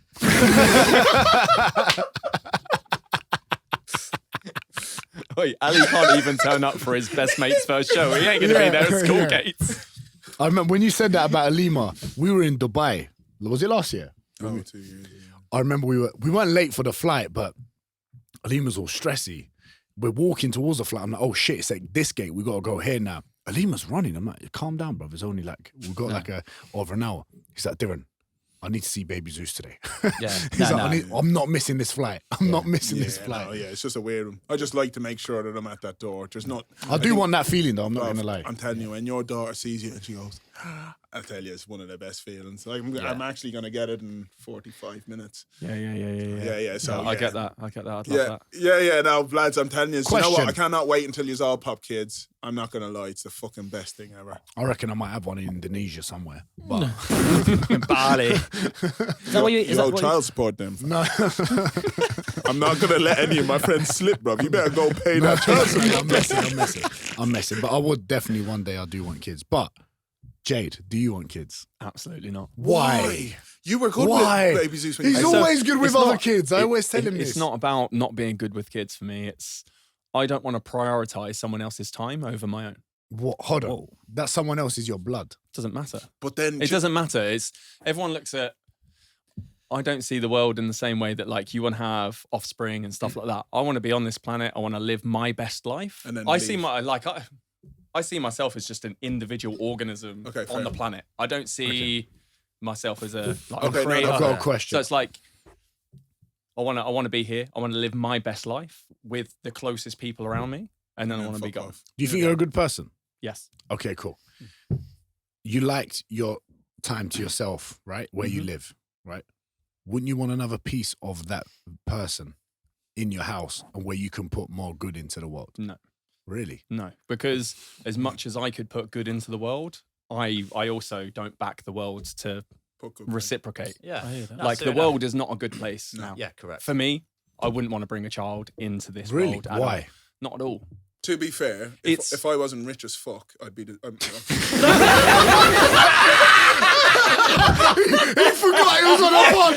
Wait, Ali can't even turn up for his best mate's first show. He ain't going to be there at school gates. I remember when you said that about Olima, we were in Dubai. Was it last year? Oh, 2 years. I remember we weren't late for the flight, but Alima's all stressy. We're walking towards the flight. I'm like, oh shit, it's like this gate. We got to go here now. Alima's running. I'm like, calm down, bro. It's only like, we've got like over an hour. He's like, Diren, I need to see baby Zeus today. Yeah. He's like, I'm not missing this flight. I'm not missing this Yeah, flight. no, yeah, it's just a weird one. I just like to make sure that I'm at that door. There's not. I do want that feeling though. I'm not going to lie. I'm telling you, when your daughter sees you and she goes, I'll tell you, it's one of the best feelings. Like, I'm actually going to get it in 45 minutes. Yeah. So I yeah. get that. I'd love Yeah, that. yeah. Now, lads, I'm telling you, you know what? Question. I cannot wait until you all pop kids. I'm not gonna lie, it's the fucking best thing ever. I reckon I might have one in Indonesia somewhere. But In Bali. Is that what you... You owe child support them. no, I'm not gonna let any of my friends slip, bro. You better go pay that child support. I'm messing. But I would definitely one day I do want kids. But Jade, do you want kids? Absolutely not. Why? You were good Why? with baby Zeus when you He's were- always good with it's other not- kids. I always tell him this. It's not about not being good with kids for me. It's I don't want to prioritize someone else's time over my own. What? Hold on. That someone else is your blood. Doesn't matter. But then It doesn't matter. It's everyone looks at. I don't see the world in the same way that like you want to have offspring and stuff like that. I want to be on this planet. I want to live my best life. And then I leave. see I see myself as just an individual organism Okay, fair on the enough. planet. I don't see myself as a like Okay, a no, creator. I've got a question. So it's like I want to be here. I want to live my best life with the closest people around me, and then I want to be fuck gone. off. Do you think you're a good person? Yes. Okay, cool. You liked your time to yourself, right? Where you live, right? Wouldn't you want another piece of that person in your house and where you can put more good into the world? No. Really? No, because as much as I could put good into the world, I also don't back the world to Put good- reciprocate. Yeah. Like the world is not a good place now. Yeah, correct. For me, I wouldn't want to bring a child into this Really? world. at all. Why? Not at all. To be fair, It's- if I wasn't rich as fuck, I'd be the. He forgot he was on a pod.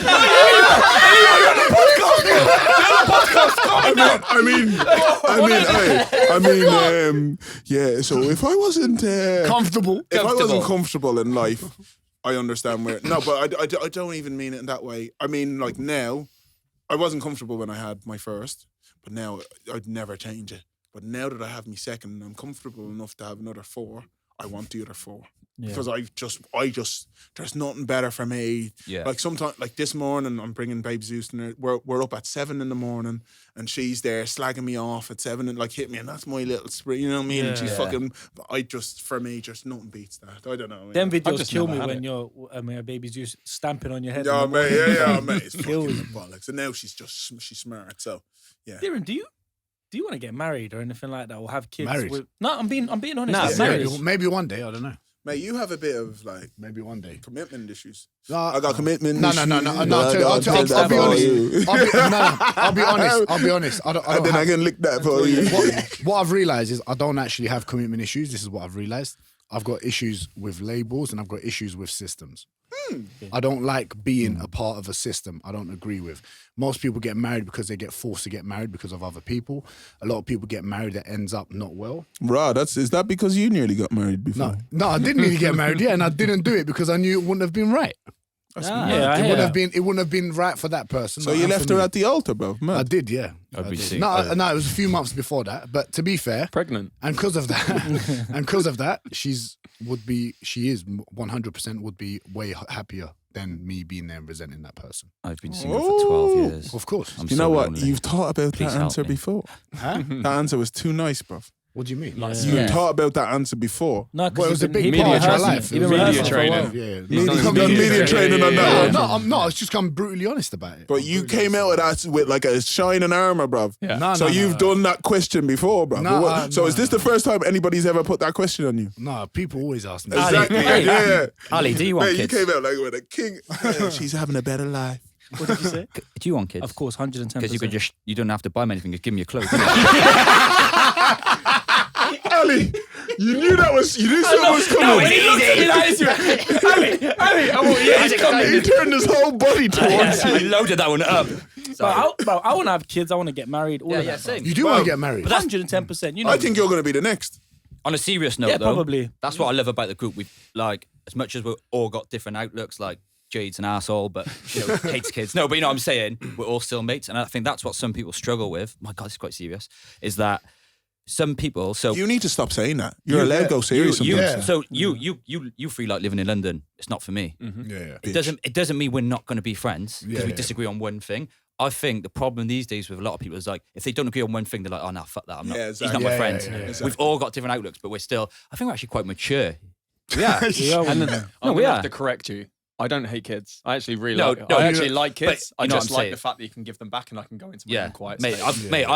Yeah. So if I wasn't Comfortable. if I wasn't comfortable in life, I understand where. No, but I don't even mean it in that way. I mean, like now, I wasn't comfortable when I had my first, but now I'd never change it. But now that I have my second and I'm comfortable enough to have another 4, I want the other 4. Because I just, there's nothing better for me. Yeah. Like sometimes, like this morning, I'm bringing baby Zeus in. We're up at 7 a.m. and she's there slagging me off at 7 and like hit me, and that's my little spree. You know what I mean? And she's fucking. For me, just nothing beats that. I don't know. Them I've videos just kill never me had when it. your baby's just stamping on your head. Yeah, in the mate. morning. Yeah, mate. It's Kill fucking me. bollocks. And now she's smart. So yeah. Diren, do you want to get married or anything like that, or have kids? Married? No, I'm being honest. Nah, Like, married. marriage. Maybe one day, I don't know. Mate, you have a bit of like Maybe one day. commitment issues. No, I got commitment No. issues. I'll be honest. I don't And then I have, can lick that for you. what I've realised is I don't actually have commitment issues. This is what I've realised. I've got issues with labels and I've got issues with systems. I don't like being a part of a system I don't agree with. Most people get married because they get forced to get married because of other people. A lot of people get married that ends up not well. Rah, is that because you nearly got married before? No, I didn't really get married, and I didn't do it because I knew it wouldn't have been right. It wouldn't have been right for that person. So you left her at the altar, bro. I did, yeah. I'd be sick. No, it was a few months before that. But to be fair, Pregnant. and because of that, she is 100% would be way happier than me being there and resenting that person. I've been single for 12 years. Of course. So You know what? lonely. You've thought about Please that help answer me. before. Huh? That answer was too nice, bro. What do you mean? You thought about that answer before. No, Well, it was a big media part of her training. life. You've been Media rehearsing for a training. while. Yeah. He's done You've done media training on that one. No, it's just I'm brutally honest about it. But you came out of that with like a shining armor, bruv. Yeah. No, So you've done that question before, bruv. No, So is this the first time anybody's ever put that question on you? No, people always ask me. Exactly. Ali, Yeah. Ali, do you want Mate, you kids? came out like with a king. Yeah, she's having a better life. What did you say? Do you want kids? Of course, 110%. Because you don't have to buy them anything, just give them your clothes. Ali, you knew something was coming. He turned his whole body towards I you. loaded that one up. I want to have kids. I want to get married. All of that, bro. same. You do want to get married. 110%. You know. I think you're going to be the next. On a serious note, Yeah, though, probably. that's what I love about the group. We like, as much as we've all got different outlooks, like Jade's an asshole, but hates kids. No, but you know what I'm saying? We're all still mates, and I think that's what some people struggle with. My God, it's quite serious. Is that some people? So You need to stop saying that. You're allowed to go serious you, sometimes. so you three like living in London. It's not for me. Yeah. It doesn't mean we're not going to be friends because we Yeah. disagree on one thing. I think the problem these days with a lot of people is like, if they don't agree on one thing, they're like, oh, no, fuck that. I'm not, Yeah, he's exactly. not my Yeah, friend. yeah, yeah, exactly. We've all got different outlooks, but I think we're actually quite mature. Yeah. And then, I'm we going to are. have to correct you. I don't hate kids. I actually really No, like. no, I you- actually like kids. but I you know just what I'm like saying. the fact that you can give them back, and I can go into my Yeah, own quiet mate. space.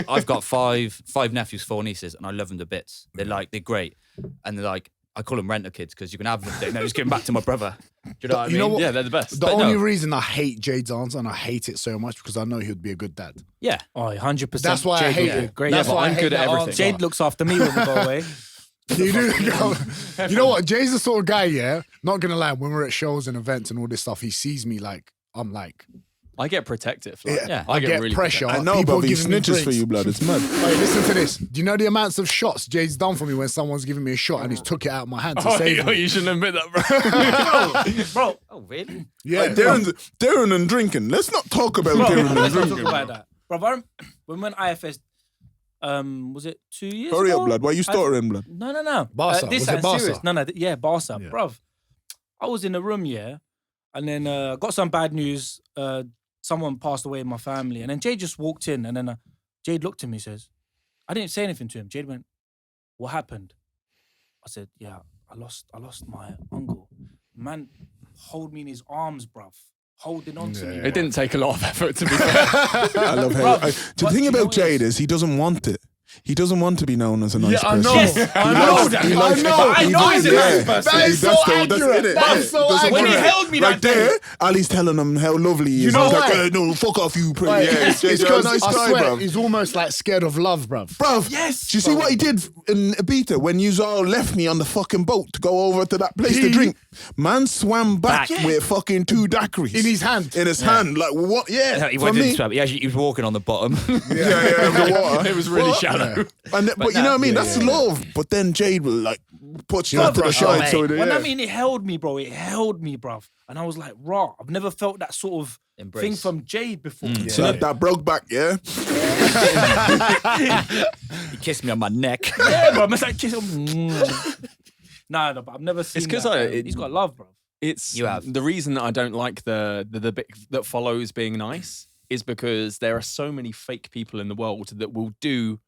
I've got five nephews, 4 nieces, and I love them to bits. They're great, and they're like, I call them renter kids because you can have them. No, just give them back to my brother. Do you know what I mean? You know what? Yeah, they're the best. The But only no. reason I hate Jade's answer, and I hate it so much, because I know he would be a good dad. Yeah. Oh, 100%. That's why I Jade hate would be it. Great. That's Yeah, but why I I'm hate good at that everything. answer. Jade looks after me when we go away. You do. You know what? Jay's the sort of guy, yeah. Not gonna lie, when we're at shows and events and all this stuff, he sees me like I'm like. I get protective. Like, Yeah. I get really pressure. protective. I know, People but he giving me snitches for drinks. you, blood. It's mad. Wait, listen to this. Do you know the amounts of shots Jay's done for me when someone's giving me a shot and he's took it out of my hand to save me? You shouldn't admit that, bro. Bro, Oh, really? Yeah, Like Diren and drinking. Let's not talk about Diren and let's not drinking. talk about that. Bro, when we went IFS, was it 2 years Hurry ago? up, blood. Why you stuttering, blood? No. Barca. This Was it sounds Barca? serious. No, yeah, Barca. Yeah. Bruv, I was in the room, yeah, and then got some bad news. Someone passed away in my family, and then Jade just walked in, and then Jade looked at me, says, I didn't say anything to him. Jade went, what happened? I said, yeah, I lost my uncle. Man, hold me in his arms, bruv. Holding on to me. It didn't take a lot of effort to be fair. I love how. Bruv, The but thing you know about what Jade it is he doesn't want it. He doesn't want to be known as a nice I person. know. Yes, I know that. he likes- I know he's a yeah. nice person. That is so accurate. it. That is so Doesn't accurate. want it. held me Right that day. there, Ali's telling him how lovely he is. You know He's like, why? no, fuck off, you pretty. Like, Yeah, it's you're a because nice I guy, swear, bro. he's almost like scared of love, bruv. Bruv, Yes, do you see what he did in Ibiza when you all left me on the fucking boat to go over to that place to drink? Man swam back with fucking 2 daiquiris In his hand. In his hand, like what? Yeah, He for went me. into swim. He was walking on the bottom. Yeah, the water. It was really shallow. And but you know what I mean? That's love. But then Jade will like put you to the side. mate. So they, When yeah. I mean it held me, bro, it held me, bruv. And I was like, raw. I've never felt that sort of Embrace. thing from Jade before. So that broke back, yeah. He kissed me on my neck. Yeah, bro. It's like kiss him. No, but I've never seen. It's 'cause that. He's got love, bro. It's You have. the reason that I don't like the bit that follows being nice is because there are so many fake people in the world that will do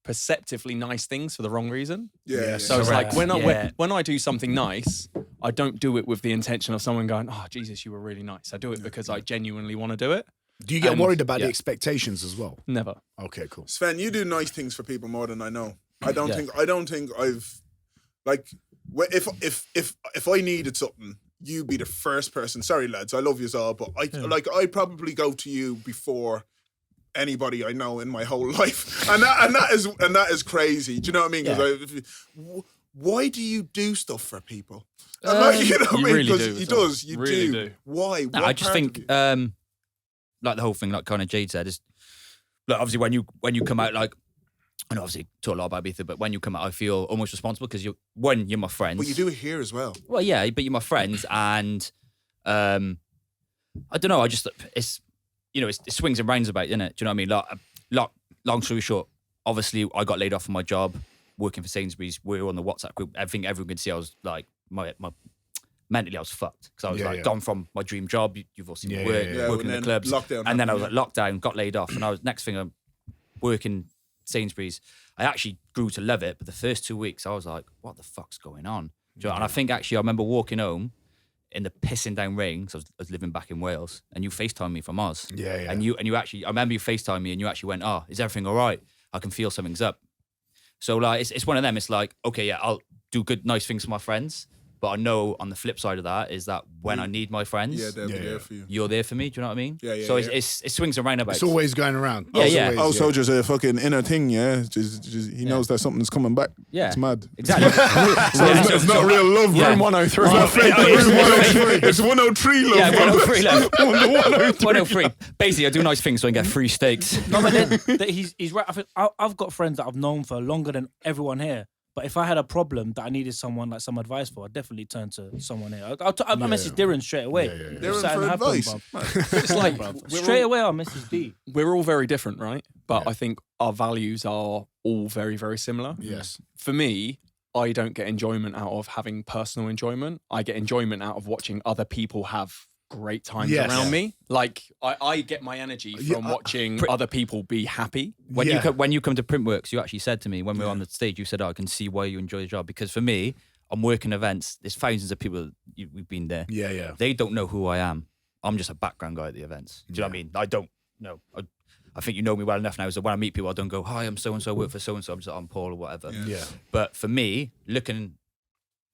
perceptively nice things for the wrong reason. Yeah. So it's Correct. like when Yeah. when I do something nice, I don't do it with the intention of someone going, "Oh, Jesus, you were really nice." I do it because I genuinely want to do it. Do you get And- worried about yeah. the expectations as well? Never. Okay, cool. Sven, you do nice things for people more than I know. I don't Yeah. think I've like if I needed something, you'd be the first person. Sorry, lads, I love you all, but I'd probably go to you before anybody I know in my whole life, and that is crazy. Do you know what I mean? Because why do you do stuff for people? You know what I mean? really Because do, he as well. does. You Really do. do. Why? No, What I just part think, of you? like the whole thing, like kind of Jade said, is like obviously when you come out, like, and obviously talk a lot about Ibiza, but when you come out, I feel almost responsible because you're my friends. But you do it here as well. Well, yeah, but you're my friends, and I don't know. I just it's it swings and rounds about, isn't it? Do you know what I mean? Like, long story short, obviously I got laid off from my job working for Sainsbury's. We were on the WhatsApp group. I think everyone could see I was like my mentally I was fucked because I was gone from my dream job. You've all seen me working in the clubs, lockdown and then I was happened, like lockdown, got laid off, and I was next thing I'm working Sainsbury's. I actually grew to love it, but the first 2 weeks I was like, what the fuck's going on? Do you know? And I think actually I remember walking home in the pissing down rain because I was living back in Wales, and you FaceTimed me from Oz. Yeah. And you actually, I remember you FaceTimed me, and you actually went, "Oh, is everything all right? I can feel something's up." So like, it's one of them. It's like, okay, yeah, I'll do good, nice things for my friends, but I know on the flip side of that is that when I need my friends, they'll be there for you. you're there for me. Do you know what I mean? Yeah. So it swings around about. It's always going around. Yeah. Always, Oh, so just a fucking inner thing, yeah. Just he knows that something's coming back. Yeah. It's mad. Exactly. It's not real love. Yeah. Room 103. It's not fake. Room 103. It's 103 love. Yeah, 103 left. 103. 103. Basically, I do nice things so I can get free steaks. No, but then he's right. I think I've got friends that I've known for longer than everyone here. But if I had a problem that I needed someone like some advice for, I'd definitely turn to someone here. I message Diren straight away. If Diren something for happened, advice. bruv. It's like Straight away I'll message D. we're all very different, right? But I think our values are all very, very similar. Yes. For me, I don't get enjoyment out of having personal enjoyment. I get enjoyment out of watching other people have great times around me. Like I get my energy from watching other people be happy. When you come to Printworks, you actually said to me when we were on the stage, you said, "Oh, I can see why you enjoy the job." Because for me, I'm working events. There's thousands of people. We've been there. Yeah. They don't know who I am. I'm just a background guy at the events. Do you know what I mean? I don't know. I think you know me well enough now. So when I meet people, I don't go, "Hi, I'm so and so. Work for so and so." I'm just like, "I'm Paul" or whatever. Yeah. But for me, looking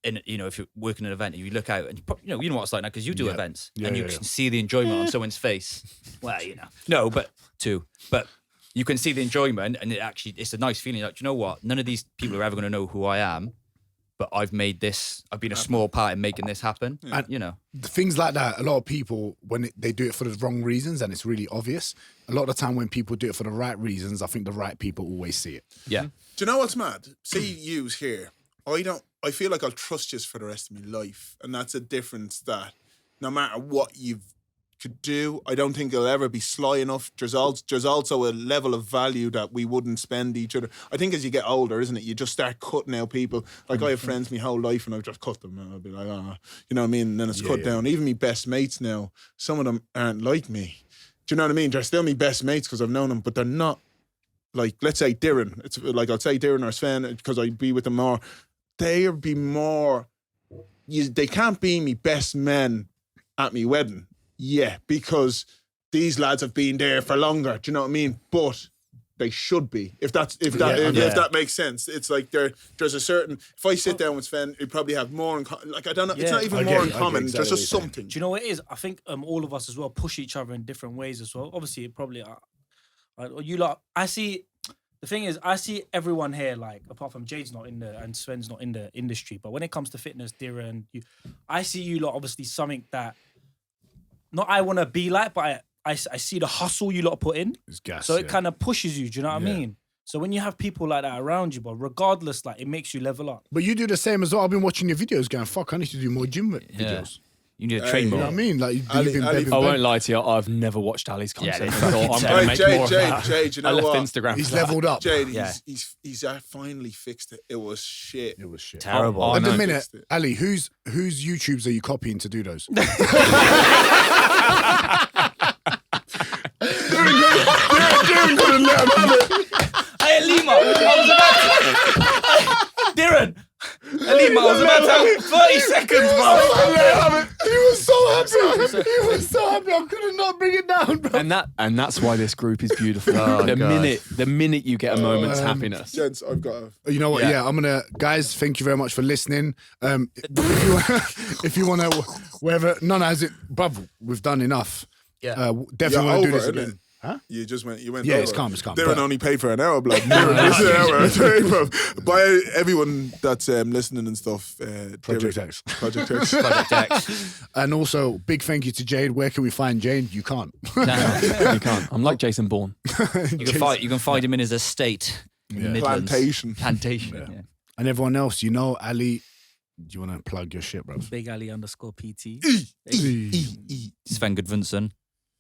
in, if you're working an event and you look out and you know what it's like now because you do events and you can see the enjoyment on someone's face. Well, but you can see the enjoyment and it's a nice feeling. Like, you know what? None of these people are ever going to know who I am, but I've been a small part in making this happen. And, things like that, a lot of people, when they do it for the wrong reasons and it's really obvious, a lot of the time when people do it for the right reasons, I think the right people always see it. Yeah. Do you know what's mad? See yous here. I feel like I'll trust you for the rest of my life. And that's a difference that no matter what you could do, I don't think it'll ever be sly enough. There's also a level of value that we wouldn't spend each other. I think as you get older, isn't it? You just start cutting out people. Like I have friends my whole life and I've just cut them. And I'll be like, you know what I mean? And then it's cut down. Even my best mates now, some of them aren't like me. Do you know what I mean? They're still my best mates because I've known them, but they're not. Like, let's say Diren. It's like I'll say Diren or Sven because I'd be with them more. They'll be more. They can't be me best men at me wedding. Yeah, because these lads have been there for longer. Do you know what I mean? But they should be. If that makes sense. It's like there's a certain. If I sit down with Sven, we probably have more in common. Like I don't know. It's not even more in common. There's just something. Do you know what it is? I think all of us as well push each other in different ways as well. Obviously, it probably you lot. I see. The thing is, I see everyone here, like, apart from Jade's not in the, and Sven's not in the industry, but when it comes to fitness, Diren, I see you lot obviously something that, not I want to be like, but I see the hustle you lot put in. It's gas, so it kind of pushes you, do you know what I mean? So when you have people like that around you, but regardless, like, it makes you level up. But you do the same as well. I've been watching your videos going, fuck, I need to do more gym videos. You need to train more. You know what I mean? Like, I won't lie to you, I've never watched Ali's content. Yeah, I thought I'm going to make more of that. Jayde, you know I left what? Instagram. He's for that. leveled up. Jayde, he's finally fixed it. It was shit. It was shit. Terrible. Oh, At the no. minute, Ali, whose YouTubes are you copying to do those? Diren couldn't let him have it. Hey, Olima, Diren! Olima, I was about to have 30 seconds, bro. was so happy. He was so happy. I couldn't not bring it down, bro. And that's why this group is beautiful. Oh, the God. minute you get a moment's happiness. Gents, I've got You know what? Yeah, I'm gonna, guys. Thank you very much for listening. If you wanna, wherever, none as it, bruv, we've done enough. Yeah. Definitely wanna do this innit? again. Huh? You went Yeah, over. it's calm. Darren But- only paid for an hour, blood. This is an hour. I tell you, bro. By everyone that's listening and stuff. Project X. Project X. Project X. And also, big thank you to Jayde. Where can we find Jayde? You can't. No. You can't. I'm like Jason Bourne. You can find him in his estate in the Midlands. Plantation. Yeah. And everyone else, you know, Ali, do you want to plug your shit, bro? Big Ali _PT. Sven Gudmundsson,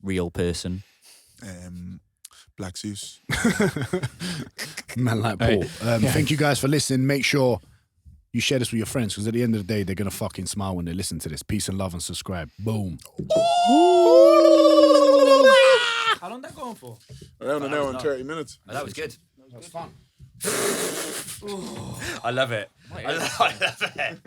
real person. Black Zeus. Man like Paul. Thank you guys for listening. Make sure you share this with your friends because at the end of the day, they're going to fucking smile when they listen to this. Peace and love and subscribe. Boom. How long that going for? Around an hour and 30 minutes. Oh, that was good. That was fun. I love it. I love it.